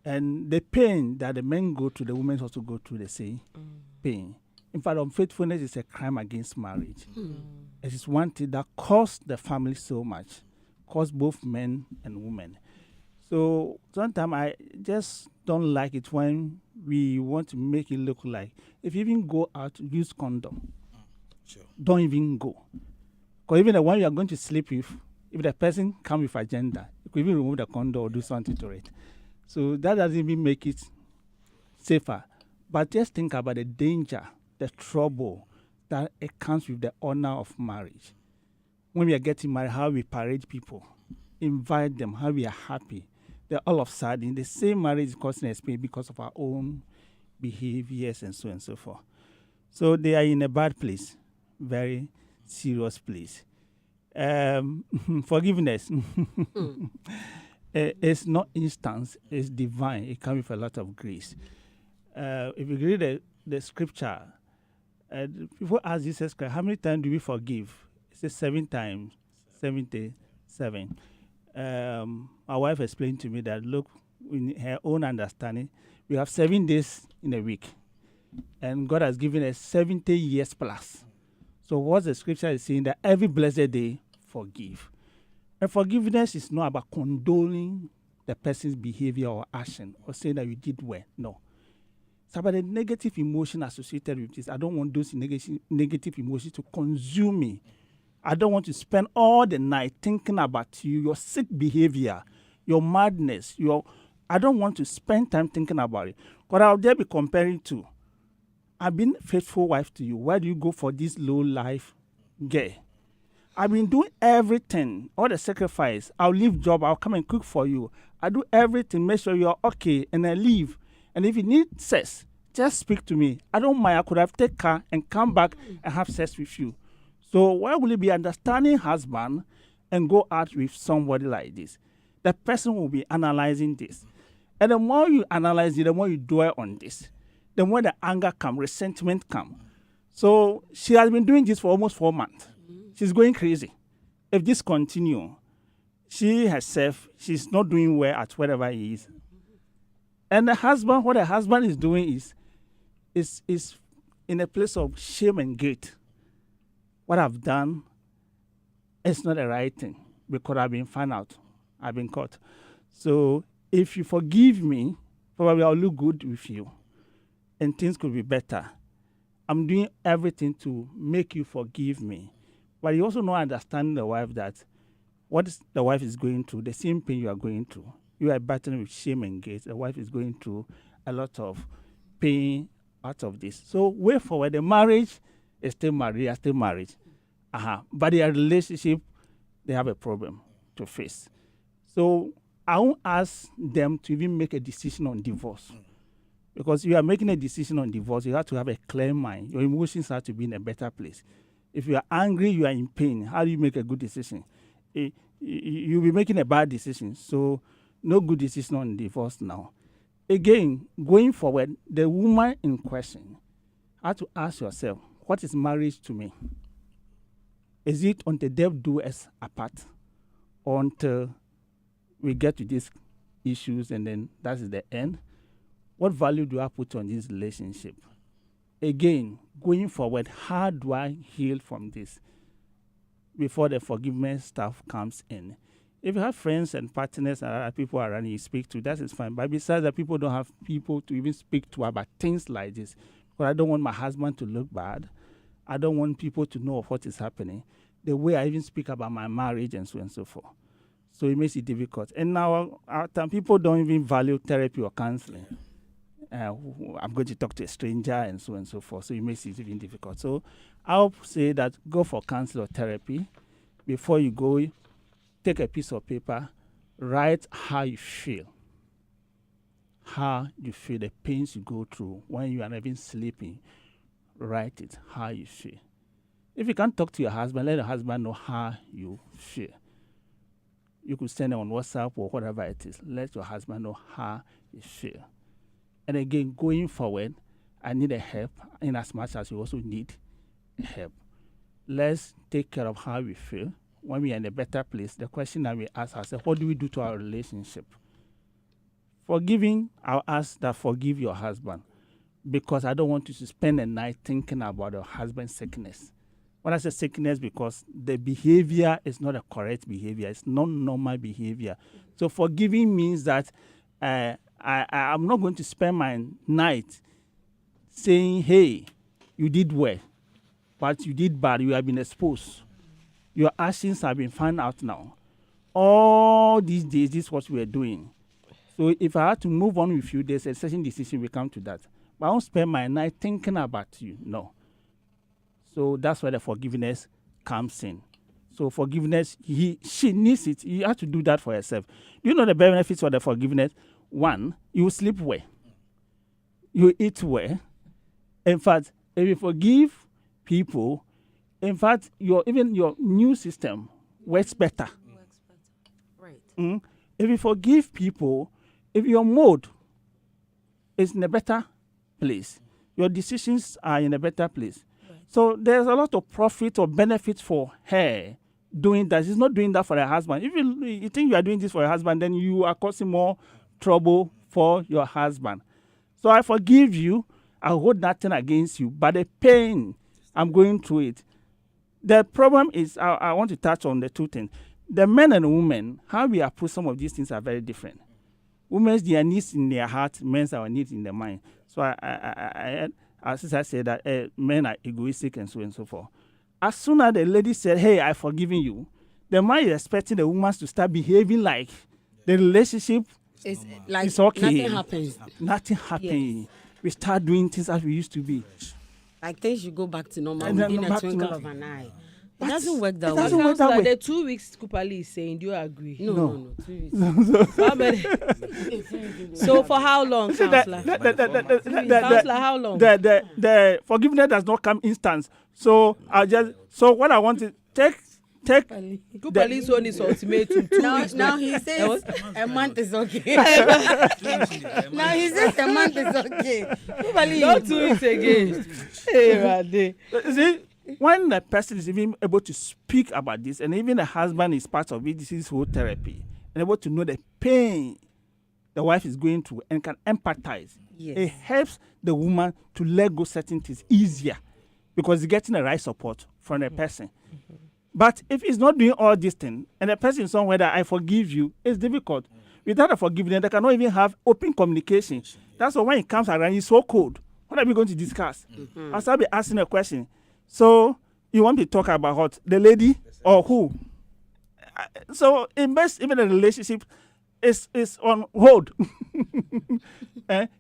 And the pain that the men go through, the women also go through the same pain. In fact, unfaithfulness is a crime against marriage. It is one thing that costs the family so much, costs both men and women. So sometimes I just don't like it when we want to make it look like if you even go out, use condom. Sure. Don't even go. Because even the one you are going to sleep with, if the person comes with agenda, you could even remove the condom or do something to it. So that doesn't even make it safer. But just think about the danger, the trouble that it comes with the honor of marriage. When we are getting married, how we parade people, invite them, how we are happy. They're all of a sudden, the same marriage is causing us pain because of our own behaviors and so on and so forth. So they are in a bad place, very serious place. Forgiveness. It's not instant, it's divine. It comes with a lot of grace. If you read the scripture, people ask Jesus Christ, how many times do we forgive? It says 7 times, 77. My wife explained to me that, look, in her own understanding, we have 7 days in a week. And God has given us 70 years plus. So what the scripture is saying, that every blessed day, forgive. And forgiveness is not about condoning the person's behavior or action or saying that you did well. No. It's about the negative emotion associated with this. I don't want those negative emotions to consume me. I don't want to spend all the night thinking about you, your sick behavior, your madness. I don't want to spend time thinking about it. Because I'll there be comparing to, I've been a faithful wife to you. Why do you go for this low life girl? I've been doing everything, all the sacrifice. I'll leave job, I'll come and cook for you. I do everything, make sure you're okay, and I leave. And if you need sex, just speak to me. I don't mind. I could have taken car and come back and have sex with you. So why will you be understanding husband and go out with somebody like this? The person will be analyzing this. And the more you analyze it, the more you dwell on this, the more the anger comes, resentment comes. So she has been doing this for almost 4 months. She's going crazy. If this continues, she herself, she's not doing well at whatever he is. And the husband, what the husband is doing is in a place of shame and guilt. What I've done is not the right thing because I've been found out. I've been caught. So if you forgive me, probably I'll look good with you and things could be better. I'm doing everything to make you forgive me. But you also not understanding the wife that what the wife is going through, the same pain you are going through. You are battling with shame and guilt. The wife is going through a lot of pain out of this. So way forward, the marriage is still marriage, still marriage. But their relationship, they have a problem to face. So I won't ask them to even make a decision on divorce. Because you are making a decision on divorce, you have to have a clear mind. Your emotions have to be in a better place. If you are angry, you are in pain. How do you make a good decision? You'll be making a bad decision. So no good decision on divorce now. Again, going forward, the woman in question has to ask yourself, what is marriage to me? Is it until death do us apart? Or until we get to these issues and then that is the end? What value do I put on this relationship? Again, going forward, how do I heal from this before the forgiveness stuff comes in? If you have friends and partners and other people around you speak to, that is fine. But besides that, people don't have people to even speak to about things like this. But I don't want my husband to look bad. I don't want people to know of what is happening. The way I even speak about my marriage and so on and so forth. So it makes it difficult. And now our time, people don't even value therapy or counseling. I'm going to talk to a stranger and so on and so forth. So it makes it even difficult. So I'll say that go for counseling or therapy. Before you go, take a piece of paper, write how you feel. How you feel, the pains you go through when you are not even sleeping. Write it, how you feel. If you can't talk to your husband, let your husband know how you feel. You could send it on WhatsApp or whatever it is. Let your husband know how you feel. And again, going forward, I need a help in as much as you also need help. Let's take care of how we feel. When we are in a better place, the question that we ask ourselves, what do we do to our relationship? Forgiving, I'll ask that forgive your husband because I don't want you to spend a night thinking about your husband's sickness. When I say sickness, because the behavior is not a correct behavior. It's not normal behavior. So forgiving means that I'm not going to spend my night saying, hey, you did well, but you did bad. You have been exposed. Your actions have been found out now. All these days, this is what we are doing. So if I had to move on with you, there's a certain decision will come to that. But I won't spend my night thinking about you. No. So that's where the forgiveness comes in. So forgiveness, she needs it. You have to do that for herself. You know the benefits of the forgiveness? One, you sleep well. You eat well. In fact, if you forgive people, in fact, even your immune system works better. Right. If you forgive people, if your mood is in a better place, your decisions are in a better place. Right. So there's a lot of profit or benefit for her doing that. She's not doing that for her husband. If you think you are doing this for your husband, then you are causing more trouble for your husband. So I forgive you. I hold nothing against you. But the pain, I'm going through it. The problem is, I want to touch on the two things. The men and women, how we approach some of these things are very different. Women's their needs in their heart, men's our needs in their mind. So as I said that men are egoistic and so on and so forth. As soon as the lady said, hey, I've forgiven you, the man is expecting the woman to start behaving like the relationship it's like is okay. Nothing happens. Nothing happening. Yes. We start doing things as we used to be. Like things should go back to normal And within then a back to twinkle normal. of an eye. It doesn't work that It way. doesn't work that way. The 2 weeks Kupali is saying, do you agree? No. 2 weeks. How many? So for how long, counselor? Counselor, how long? The forgiveness does not come instant. So what I want to take Kupali's one is ultimatum. Now he says a month is okay. Now he says a month is okay. Kupali, not 2 weeks again. Hey, Rade. See, when the person is even able to speak about this, and even the husband is part of it, this is whole therapy, and able to know the pain the wife is going through and can empathize. Yes. It helps the woman to let go certain things easier because it's getting the right support from the person. Mm-hmm. But if he's not doing all these things, and the person is somewhere that I forgive you, it's difficult. Without a forgiveness, they cannot even have open communication. That's why when it comes around, he's so cold. What are we going to discuss? Mm-hmm. I'll start be asking a question. So you want to talk about what? The lady or who? So invest even a relationship is on hold.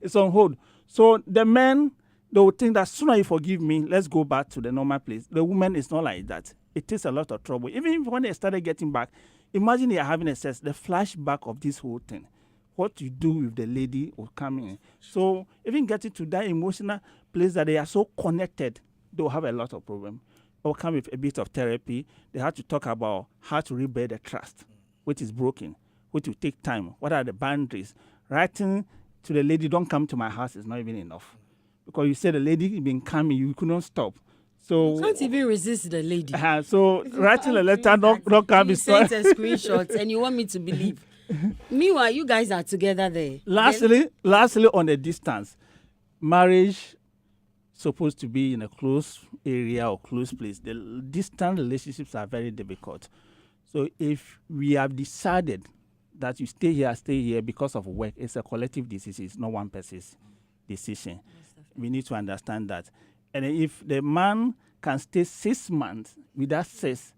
It's on hold. So the men, they will think that sooner you forgive me, let's go back to the normal place. The woman is not like that. it takes a lot of trouble. Even when they started getting back, imagine you're having a sex, the flashback of this whole thing. What you do with the lady will come in. So even getting to that emotional place that they are so connected, they'll have a lot of problem. Or come with a bit of therapy. They have to talk about how to rebuild the trust, which is broken, which will take time. What are the boundaries? Writing to the lady, don't come to my house is not even enough. Because you said the lady been coming, you couldn't stop. So You can't even resist the lady. So writing a letter, don't come. You sent a screenshot and you want me to believe. Meanwhile, you guys are together there. Lastly, on the distance, marriage supposed to be in a close area or close place. The distant relationships are very difficult. So if we have decided that you stay here because of work, it's a collective decision. It's not one person's decision. We need to understand that. And if the man can stay 6 months without sex,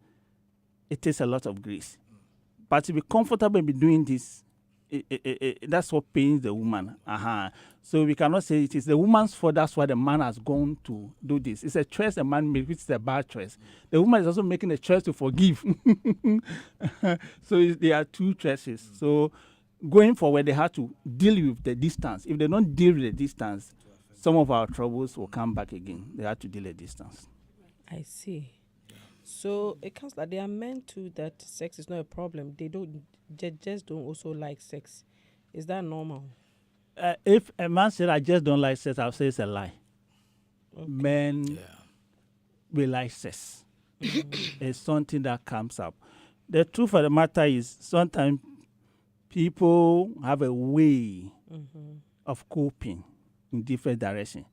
it takes a lot of grace. But to be comfortable in doing this, that's what pains the woman. So we cannot say it is the woman's fault. That's why the man has gone to do this. It's a choice the man made, which is a bad choice. The woman is also making a choice to forgive. So there are two choices. So going forward, they have to deal with the distance. If they don't deal with the distance, some of our troubles will come back again. They have to deal with distance. I see. So it comes like there are men too that sex is not a problem. They just don't also like sex. Is that normal? If a man said, I just don't like sex, I'll say it's a lie. Okay. Men will like sex. It's something that comes up. The truth of the matter is sometimes people have a way of coping in different directions.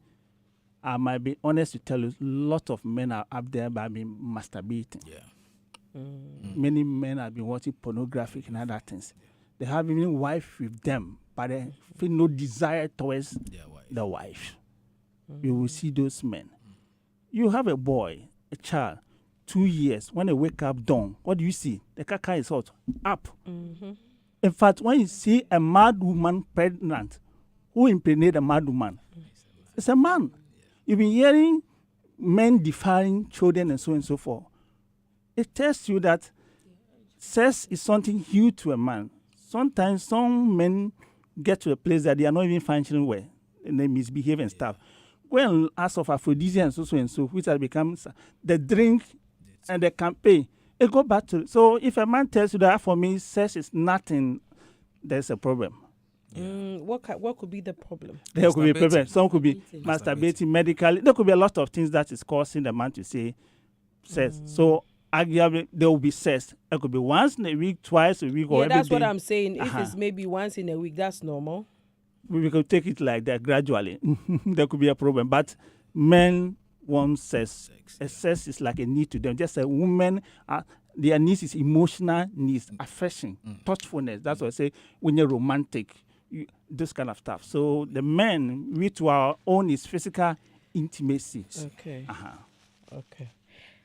I might be honest to tell you, a lot of men are up there by being masturbating. Many men have been watching pornography and other things. They have even wife with them, but they feel no desire towards the wife. You will see those men. You have a boy, a child, 2 years. When they wake up dawn, what do you see? The caca is hot, up. In fact, when you see a mad woman pregnant, who impregnated a mad woman? It's a man. You've been hearing men defiling children and so forth. It tells you that sex is something huge to a man. Sometimes some men get to a place that they are not even functioning well and they misbehave and stuff. Go and ask of aphrodisiac and so, which has become the drink and the campaign. It go back to. So if a man tells you that for me, sex is nothing, there's a problem. What could be the problem? There could be a problem. Some could be masturbating medically. There could be a lot of things that is causing the man to say sex. So arguably there will be sex. It could be once in a week, twice a week, or every day. That's what I'm saying. If it's maybe once in a week, that's normal. We could take it like that gradually. There could be a problem. But men want sex. Sex is like a need to them. Just a woman, their needs is emotional needs, affection, touchfulness. That's what I say when you're romantic. This kind of stuff. So the men, we to our own is physical intimacy. Okay. Okay.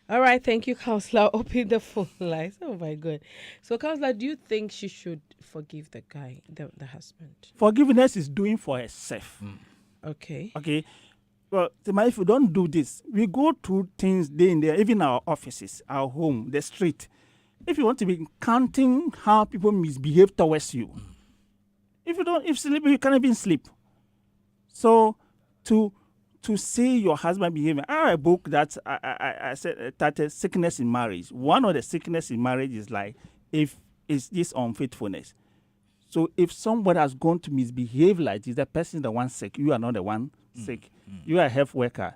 All right. Thank you, Counselor. Open the phone lines. Oh my God. So, Counselor, do you think she should forgive the guy, the husband? Forgiveness is doing for herself. Okay. Okay. Well, Tima, if you don't do this, we go through things day in there, even our offices, our home, the street. If you want to be counting how people misbehave towards you, if sleep, you can't even sleep. So to see your husband behaving, I have a book that I said titled Sickness in Marriage. One of the sickness in marriage is like if it's this unfaithfulness. So if somebody has gone to misbehave like this, the person is the one sick, you are not the one sick. You are a health worker.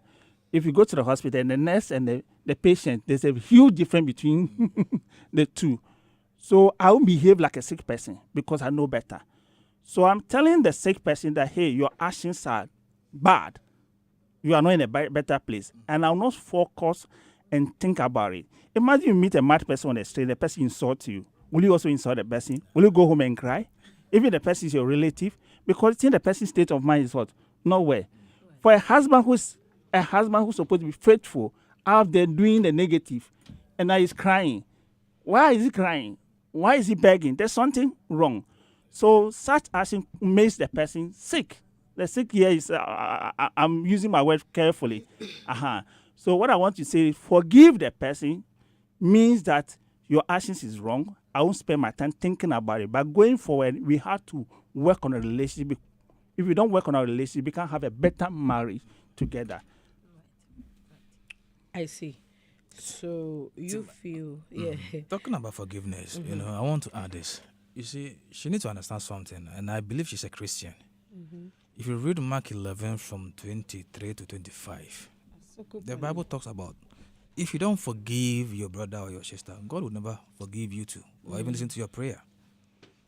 If you go to the hospital and the nurse and the patient, there's a huge difference between the two. So I will behave like a sick person because I know better. So I'm telling the sick person that, hey, your actions are bad. You are not in a better place. And I'll not focus and think about it. Imagine you meet a mad person on the street, the person insults you. Will you also insult the person? Will you go home and cry? Even the person is your relative? Because in the person's state of mind is what? Nowhere. For a husband who's supposed to be faithful, out there doing the negative, and now he's crying. Why is he crying? Why is he begging? There's something wrong. So such action makes the person sick. The sick here is, I'm using my word carefully. So what I want to say is forgive the person, means that your actions is wrong. I won't spend my time thinking about it. But going forward, we have to work on a relationship. If we don't work on our relationship, we can't have a better marriage together. I see. So you feel, yeah. Talking about forgiveness, I want to add this. You see, she needs to understand something, and I believe she's a Christian. If you read Mark 11 from 23 to 25, the Bible talks about if you don't forgive your brother or your sister, God will never forgive you too, or even listen to your prayer.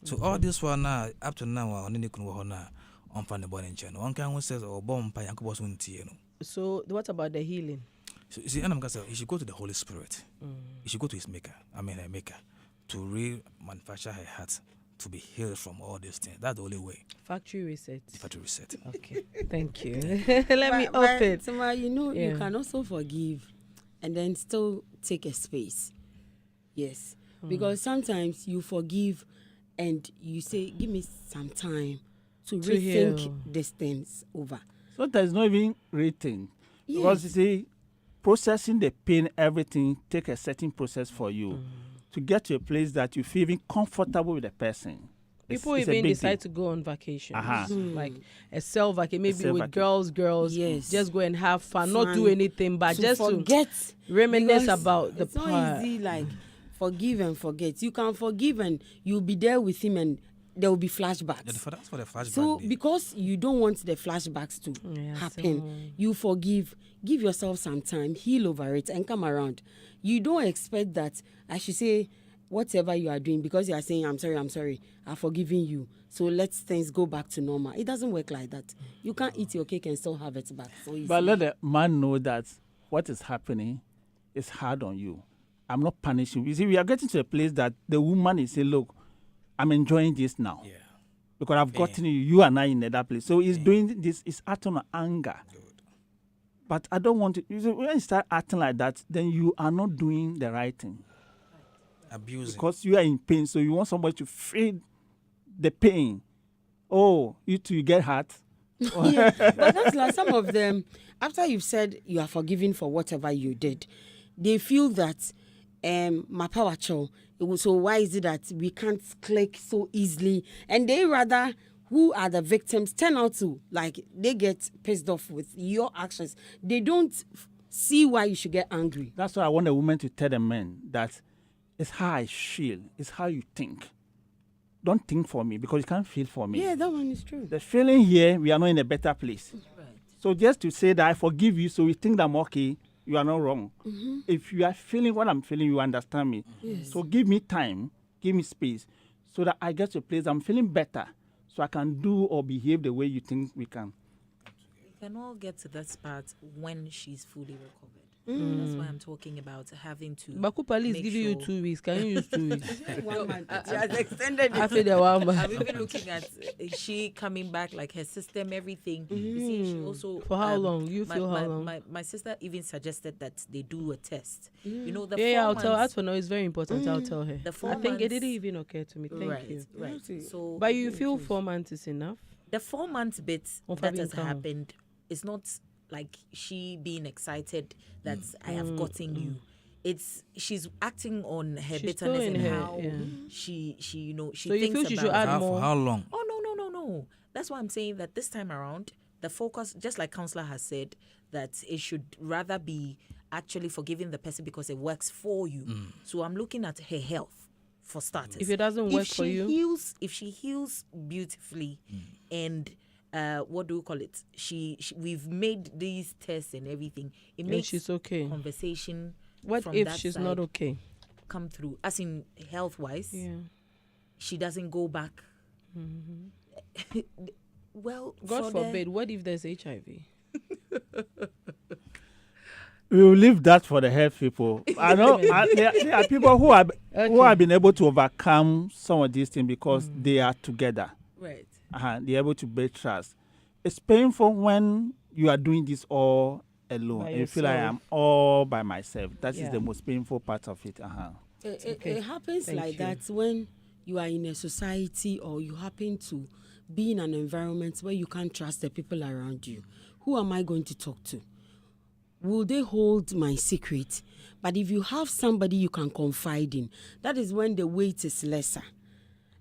So all this one now, up to now, on any on the born in China, one can says or bomb by Uncle So what about the healing? So you see, he should go to the Holy Spirit. He should go to his maker, her maker, to remanufacture her heart to be healed from all these things. That's the only way. Factory reset. The factory reset. Okay. Thank you. Let me open. Tima, you can also forgive and then still take a space. Yes. Because sometimes you forgive and you say, give me some time to rethink heal these things over. So there's no even rethink. Yes. Because you see, processing the pain, everything, take a certain process for you to get to a place that you feel even comfortable with the person. People it's even decide to go on vacation, like a cell vacation, maybe with girls, Yes. just go and have fun, not do anything, but to just forget, to reminisce because about the it's not part. easy, like forgive and forget. You can forgive and you'll be there with him and there will be flashbacks. Yeah, that's for the flashback. So because you don't want the flashbacks to happen, you forgive, give yourself some time, heal over it and come around. You don't expect that I should say whatever you are doing because you are saying I'm sorry, I've forgiven you, so let things go back to normal. It doesn't work like that. You can't eat your cake and still have it back. So But let the man know that what is happening is hard on you. I'm not punishing you. You see, we are getting to a place that the woman is saying, look, I'm enjoying this now. Yeah. Because I've gotten you. You are now in that place. So he's doing this, it's acting on anger. Good. But I don't want to. You see, when you start acting like that, then you are not doing the right thing. Abusing. Because you are in pain, so you want somebody to feel the pain. Oh, you too, you get hurt. Yeah, but that's like some of them, after you've said you are forgiven for whatever you did, they feel that my power show. So why is it that we can't click so easily? And they rather, who are the victims, turn out to, like, they get pissed off with your actions. They don't see why you should get angry. That's why I want a woman to tell the men that it's how I feel, it's how you think. Don't think for me because you can't feel for me. Yeah, that one is true. The feeling here, we are not in a better place. Right. So just to say that I forgive you, so you think that I'm okay, you are not wrong. If you are feeling what I'm feeling, you understand me. Yes. So give me time, give me space, so that I get to a place I'm feeling better, so I can do or behave the way you think we can. We can all get to that part when she's fully recovered. That's why I'm talking about having to. Baku police make giving you sure- 2 weeks. Can you use 2 weeks? 1 month. She has extended I it. feel the 1 month. I'm even looking at she coming back, like her system, everything. You see, she also For how long? You my, feel how my, long? My sister even suggested that they do a test. You know, the Yeah, 4 I'll tell. months- As for now, it's very important. I'll tell her. The 4 I think it months- didn't even occur to me. Thank you. Right. So, But you feel 4 months is enough? the 4 months bit Or that Fabian has Kaho. happened is not like she being excited that I have gotten you. It's she's acting on her She's bitterness still in and her- how yeah. she you know she So you thinks feel she should about add For more? how long? Oh no. That's why I'm saying that this time around, the focus, just like Counselor has said, that it should rather be actually forgiving the person because it works for you. So I'm looking at her health for starters. If it doesn't work for you? If she heals beautifully, and what do we call it? She we've made these tests and everything. It And makes she's okay. conversation. What from if that she's side not okay? come through, as in health wise? Yeah. She doesn't go back. Well, God for the- forbid. What if there's HIV? We will leave that for the health people. I know there are people who have been able to overcome some of these things because they are together. Right. They're able to build trust. It's painful when you are doing this all alone. By And you feel like yourself. I'm all by myself. That is Yeah. the most painful part of it. It happens Thank like you. that when you are in a society or you happen to be in an environment where you can't trust the people around you. Who am I going to talk to? will they hold my secret? But if you have somebody you can confide in, that is when the weight is lesser.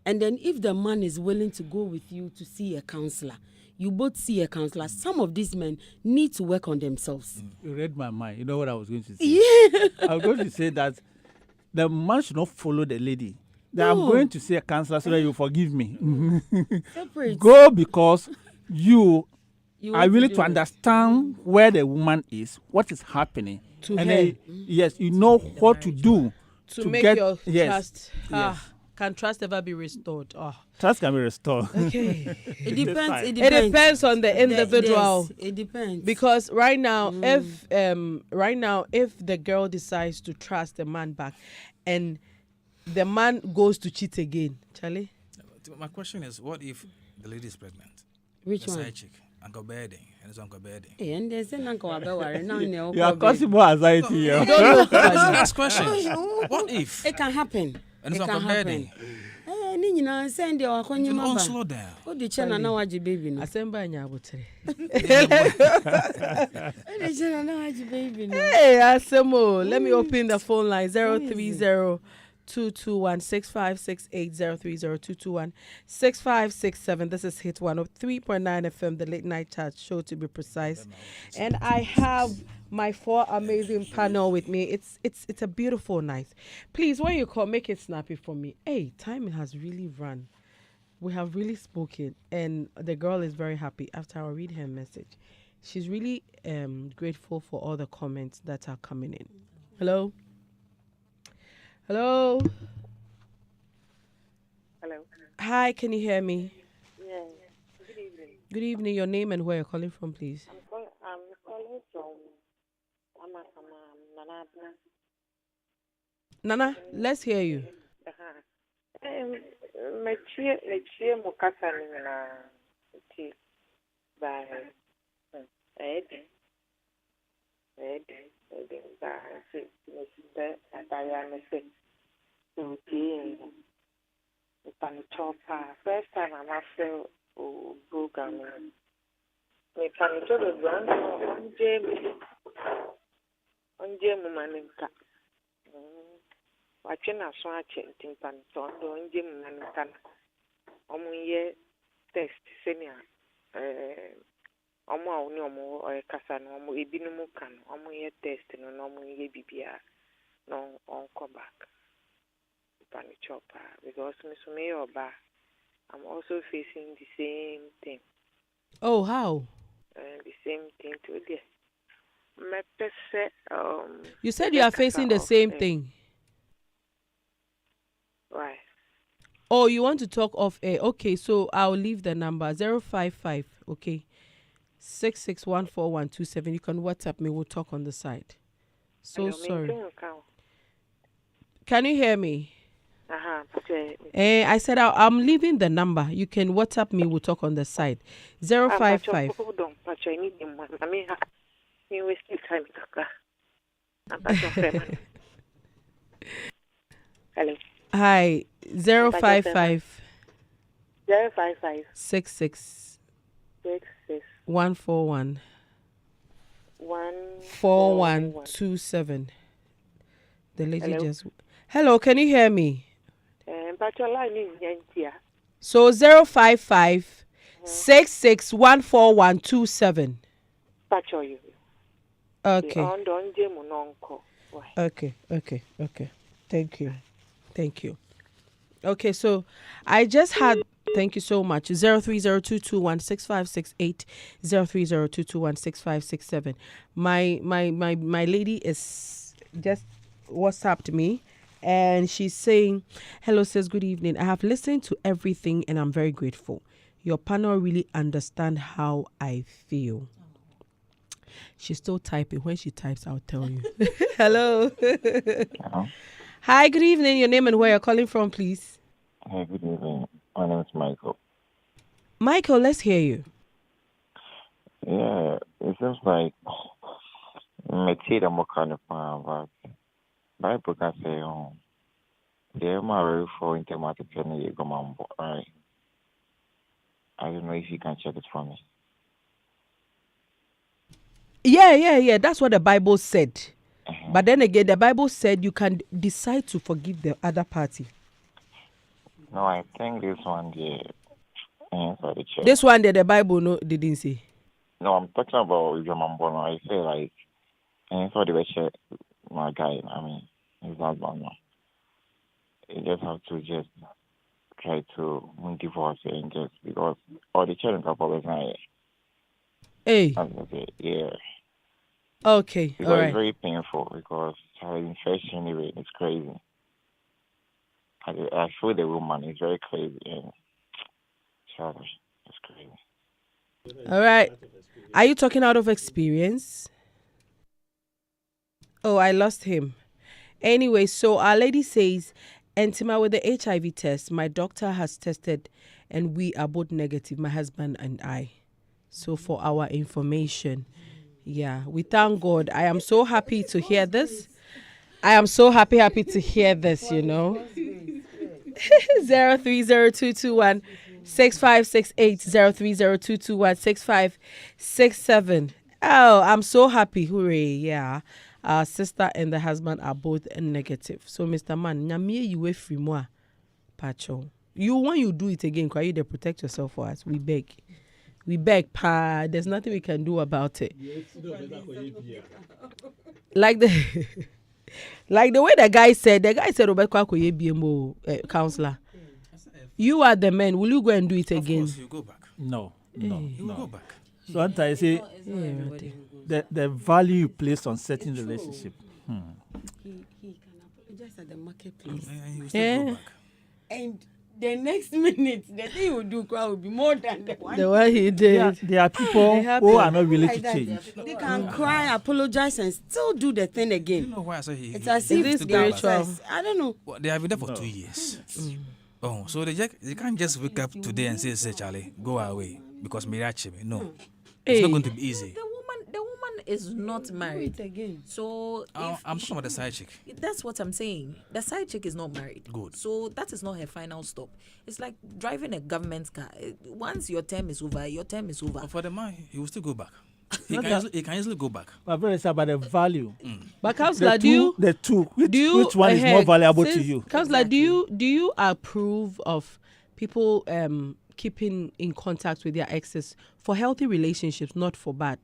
And then if the man is willing to go with you to see a counselor, you both see a counselor. Some of these men need to work on themselves. You read my mind. You know what I was going to say? Yeah. I was going to say that the man should not follow the lady. That No. I'm going to see a counselor so that you forgive me. Separate. Go because you You are want willing do to it. understand where the woman is, what is happening. To and her. then, yes, you know what to do to make get, your yes, trust. yes. Can trust ever be restored? Trust can be restored. Okay. It depends. It depends on the individual. Yes, it depends. Because right now, if the girl decides to trust the man back, and the man goes to cheat again, Charlie. My question is, what if the lady is pregnant? Which The one? side chick, Uncle Bedding, and it's Uncle Bedding. And there's an uncle now. You are causing more anxiety here. You don't know. Ask questions. What if? It can happen. And It it's can Uncle happen. Bedding. Ni nyina send your You don't akonyima slow ba. down. O de chena na waji baby no. Asemba nyabotere. O de chena na waji baby no. Hey, Asemo. Let me open the phone line 030-221-6568 030-221-6567. This is Hit 103.9 FM, the late night chat show to be precise. And I have my 4 amazing panel with me. It's a beautiful night. Please, when you call, make it snappy for me. Hey, time has really run. We have really spoken, and the girl is very happy after I read her message. She's really grateful for all the comments that are coming in. Hello? Hello? Hello. Hi, can you hear me? Yeah. Good evening. Good evening. Your name and where you're calling from, please. I'm calling from Nana. Nana, let's hear you. Mechie mukasa ni na ti ba edi ba se se ataya me se ti pani chopa first time I'm after program me pani chopa onje mu maninka wache na so ache timpan tondo onje mu maninka omuye test senior omo a oni omo kasa no omo ebinumu kan omo ye test no omo ye bibia no on come back pani chopa because me oba I'm also facing the same thing. Oh, how? The same thing today. You said you are facing the same thing. Why? Oh, you want to talk off air? Okay, so I'll leave the number 055. Okay, 6614-127. You can WhatsApp me. We'll talk on the side. So sorry. Can you hear me? I said I'm leaving the number. You can WhatsApp me. We'll talk on the side. 055. Hold on, I need him. I mean, you wasting time. Hello. Hi. 055. 055. 66. 66. 141. 4127. The lady Hello? just. Hello, can you hear me? But your line is here. So 055 6614-127. You. Okay. Okay. Thank you. Okay, so I just had. Thank you so much. 030-221-6568 030-221-6567. My lady is just WhatsApped me. And she's saying, hello, says, good evening. I have listened to everything and I'm very grateful. Your panel really understand how I feel. She's still typing. When she types, I'll tell you. Hello. Hello. Hi, good evening. Your name and where you're calling from, please. Hey, good evening. My name is Michael. Michael, let's hear you. Yeah, it seems like I'm kind of but Bible can say, they are married for intimatic and you go mambo, right? I don't know if you can check it for me. Yeah. That's what the Bible said. But then again, the Bible said you can decide to forgive the other party. No, I think this one for the church. This one that the Bible didn't say. No, I'm talking about your mambono. I say like for the church, my guy. I mean, his husband. You just have to just try to divorce and just because all the children couple is not. Hey. Yeah. Okay. Because all right. It's very painful because infection anyway, it's crazy. I feel the woman is very crazy and it's crazy. All right. Are you talking out of experience? Oh, I lost him. Anyway, so Our Lady says, and Tima, with the HIV test, my doctor has tested and we are both negative, my husband and I. So for our information, yeah, we thank God. I am so happy to hear this. I am so happy to hear this, 030221 6568 030221 6567. Oh, I'm so happy. Hooray. Yeah. Our sister and the husband are both negative. So, Mr. Man, nyamie you away from moi. Pacho. You, when you do it again, can you to protect yourself for us? We beg. We beg, pa. There's nothing we can do about it. Like the way the guy said, counselor. You are the man. Will you go and do it again? Of course, you go back. No. You will go back. Sometimes I say the value you place on certain relationship. He can apologize at the marketplace. You will still go back. And the next minute, the thing he will do will be more than the one. The one he did. There are people who are not willing to change. They can cry, apologize, and still do the thing again. You know why I say it's as if this they are spiritual. I don't know. Well, they have been there for 2 years. Oh, so they can't just wake up today and say, Charlie, go away because Mirachi. No, it's not going to be easy. The woman is not married Again. So I'm talking about the side chick. that's what I'm saying. The side chick is not married. Good. So that is not her final stop. It's like driving a government car. Once your term is over, your term is over. But for the man, he will still go back. He can easily go back. But very sad about the value. But counselor, which one is more valuable to you? Counselor, do you approve of people keeping in contact with their exes for healthy relationships, not for bad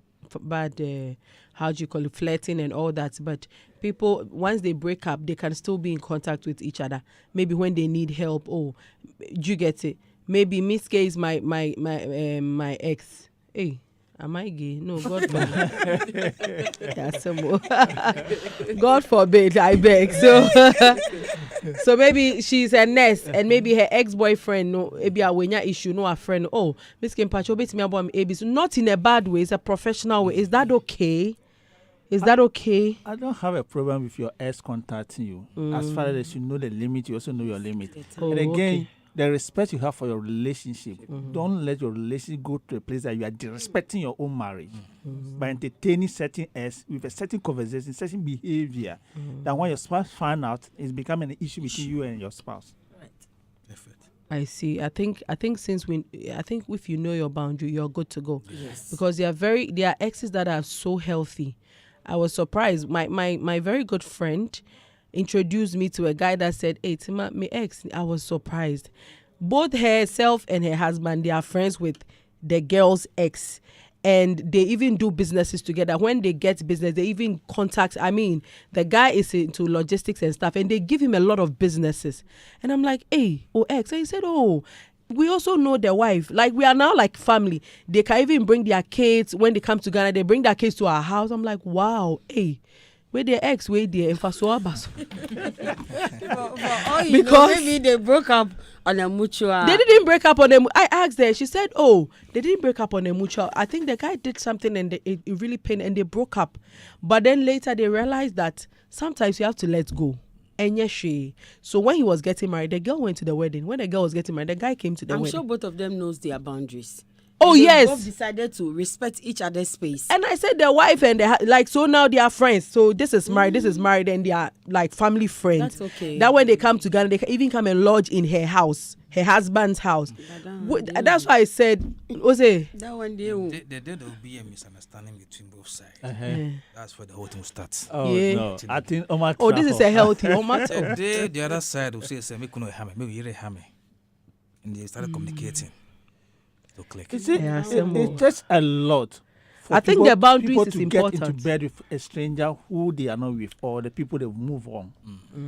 how do you call it, flirting and all that? But people, once they break up, they can still be in contact with each other. Maybe when they need help. Oh, do you get it? Maybe Miss K is my ex. Hey. Am I gay? No, God forbid. God forbid, I beg. So maybe she's a nurse and maybe her ex-boyfriend, no, maybe a issue, no, a friend. Oh, Miss Kim Pacho, not in a bad way, it's a professional way. Is that okay? Is that okay? I don't have a problem with your ex contacting you. As far as you know the limit, you also know your limit. Oh, and again, okay. The respect you have for your relationship, don't let your relationship go to a place that you are disrespecting your own marriage by entertaining certain S with a certain conversation, certain behavior that when your spouse find out, it's becoming an issue between you and your spouse. Right. I see. I think since if you know your boundary, you're good to go. Yes. Because there are exes that are so healthy. I was surprised. My very good friend introduced me to a guy that said, hey, Tima, my ex. I was surprised. Both herself and her husband, they are friends with the girl's ex. And they even do businesses together. When they get business, they even contact, the guy is into logistics and stuff, and they give him a lot of businesses. And I'm like, hey, ex. And he said, we also know their wife. Like, we are now like family. They can even bring their kids. When they come to Ghana, they bring their kids to our house. I'm like, wow, hey. Where their ex, where their because maybe they broke up on a mutual. They didn't break up on a. I asked her. She said, they didn't break up on a mutual. I think the guy did something and it really pained and they broke up. But then later they realized that sometimes you have to let go. And yes, so when he was getting married, the girl went to the wedding. When the girl was getting married, the guy came to the wedding. I'm sure both of them knows their boundaries. Oh, They yes. both decided to respect each other's space. And I said their wife and like, so now they are friends. So this is married, and they are like family friends. That's okay. That when they come to Ghana, they can even come and lodge in her house, her husband's house. That's why I said, Jose. That one day. There will be a misunderstanding between both sides. That's where the whole thing starts. Oh, Yeah. no. I think This is a healthy The other side will say, maybe you're a hammer. And they started communicating. To click. You see, Yeah, it takes a lot. I think the boundaries people is to important. get into bed with a stranger who they are not with, or the people they move on.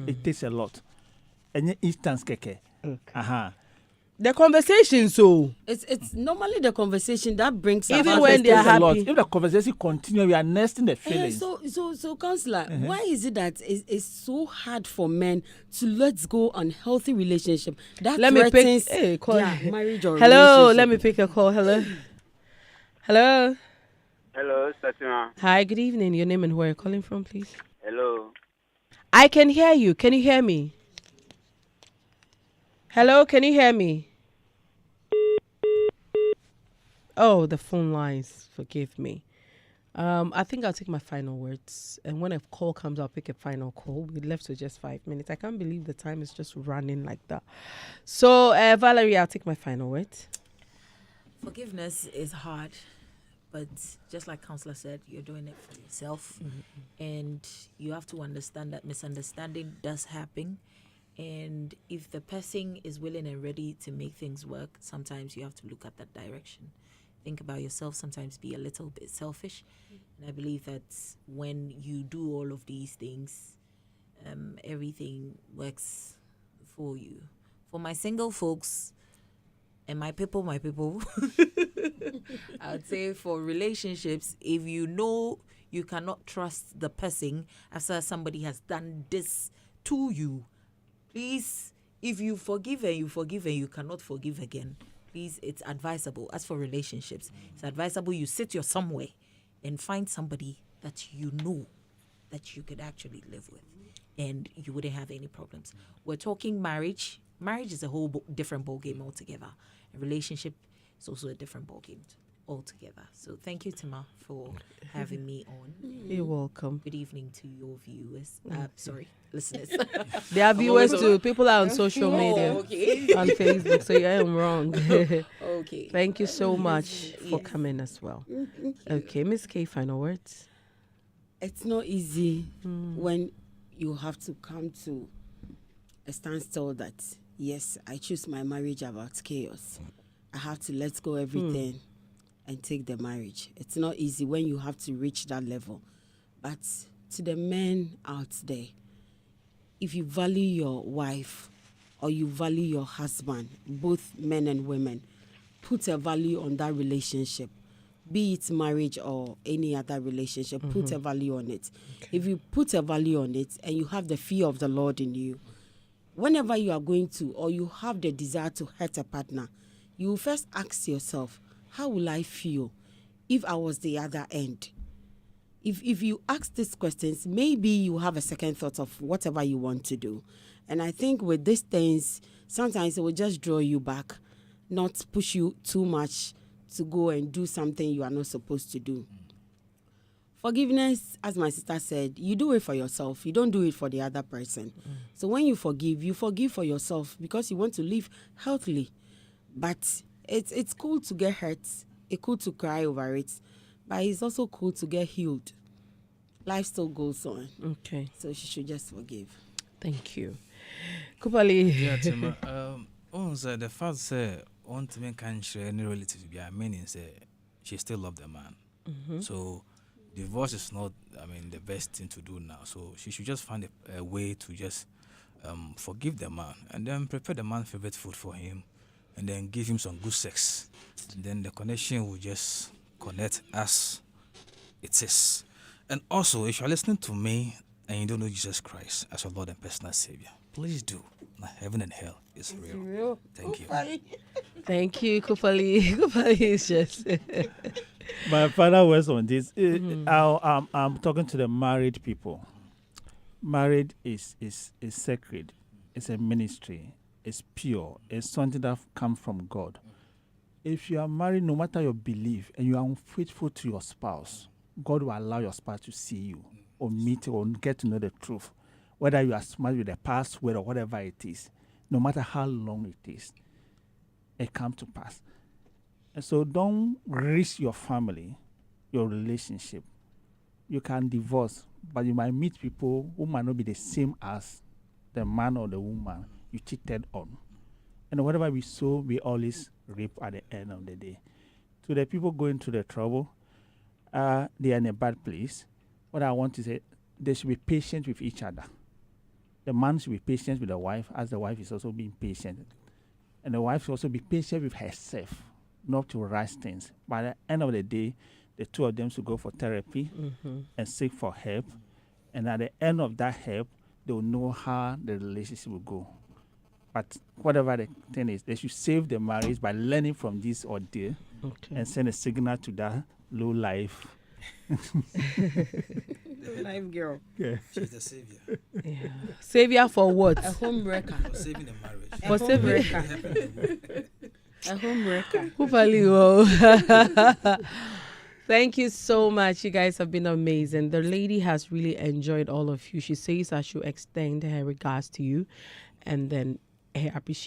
It takes a lot. Any instance, keke. The conversation, so It's normally the conversation that brings Even about when the they are Takes a lot. happy. If the conversation continues, we are nesting the Eh, feelings. so counselor, why is it that it's so hard for men to let go unhealthy relationship that let me threatens pick. Call. their marriage or Hello, relationship? let me pick a call. Hello. Hello. Hello, Tima. Hi, good evening. Your name and where you're calling from, please. Hello. I can hear you. Can you hear me? Hello, can you hear me? Oh, the phone lines. Forgive me. I think I'll take my final words. And when a call comes, I'll pick a final call. We left with just 5 minutes. I can't believe the time is just running like that. So, Valerie, I'll take my final words. Forgiveness is hard, but just like Counselor said, you're doing it for yourself. And you have to understand that misunderstanding does happen. And if the person is willing and ready to make things work, sometimes you have to look at that direction. Think about yourself, sometimes be a little bit selfish. And I believe that when you do all of these things, everything works for you. For my single folks and my people, I would say for relationships, if you know you cannot trust the person after somebody has done this to you, please, if you forgive and you cannot forgive again, please, it's advisable. As for relationships, it's advisable you sit your somewhere and find somebody that you know that you could actually live with and you wouldn't have any problems. We're talking marriage. Marriage is a whole different ballgame altogether. A relationship is also a different ballgame altogether. So thank you, Tima, for having me on. You're welcome. Good evening to your viewers. Listeners. There are viewers too. People are on social media, okay. on Facebook, so I am wrong. Okay. Thank you so much for coming as well. Okay, Miss K, final words. It's not easy when you have to come to a standstill that, yes, I choose my marriage about chaos. I have to let go everything and take the marriage. It's not easy when you have to reach that level. But to the men out there, if you value your wife or you value your husband, both men and women, put a value on that relationship. Be it marriage or any other relationship, put a value on it. Okay. If you put a value on it and you have the fear of the Lord in you, whenever you are going to or you have the desire to hurt a partner, you will first ask yourself, how will I feel if I was the other end? If you ask these questions, maybe you have a second thought of whatever you want to do. And I think with these things, sometimes it will just draw you back, not push you too much to go and do something you are not supposed to do. Forgiveness, as my sister said, you do it for yourself. You don't do it for the other person. So when you forgive for yourself because you want to live healthily. But it's cool to get hurt. It's cool to cry over it. But it's also cool to get healed. Life still goes on. Okay. So she should just forgive. Thank you. Kupali. Yeah, Tima. The fact say one to make any relative be meaning say she still love the man. So divorce is not, the best thing to do now. So she should just find a way to just forgive the man and then prepare the man's favorite food for him and then give him some good sex. And then the connection will just connect as it is. And also, if you're listening to me and you don't know Jesus Christ as your Lord and personal Savior, please do. Heaven and hell is real. Thank you. Thank you, Kupali. Kupali is just... My final words on this. I'm talking to the married people. Marriage is sacred. It's a ministry. It's pure. It's something that comes from God. If you are married, no matter your belief, and you are unfaithful to your spouse, God will allow your spouse to see you or meet or get to know the truth. Whether you are smart with a password or whatever it is, no matter how long it is, it comes to pass. And so don't risk your family, your relationship. You can divorce, but you might meet people who might not be the same as the man or the woman you cheated on. And whatever we sow, we always reap at the end of the day. To the people going through the trouble, they are in a bad place. What I want to say, they should be patient with each other. The man should be patient with the wife, as the wife is also being patient. And the wife should also be patient with herself, not to rush things. By the end of the day, the two of them should go for therapy and seek for help. And at the end of that help, they will know how the relationship will go. But whatever the thing is, they should save the marriage by learning from this ordeal and send a signal to that low life. Life girl. Yeah. She's the savior. Yeah. Savior for what? A home breaker. For saving the marriage. A For home saving- breaker. A home breaker. Hopefully, well. Thank you so much. You guys have been amazing. The lady has really enjoyed all of you. She says I should extend her regards to you and then her appreciation.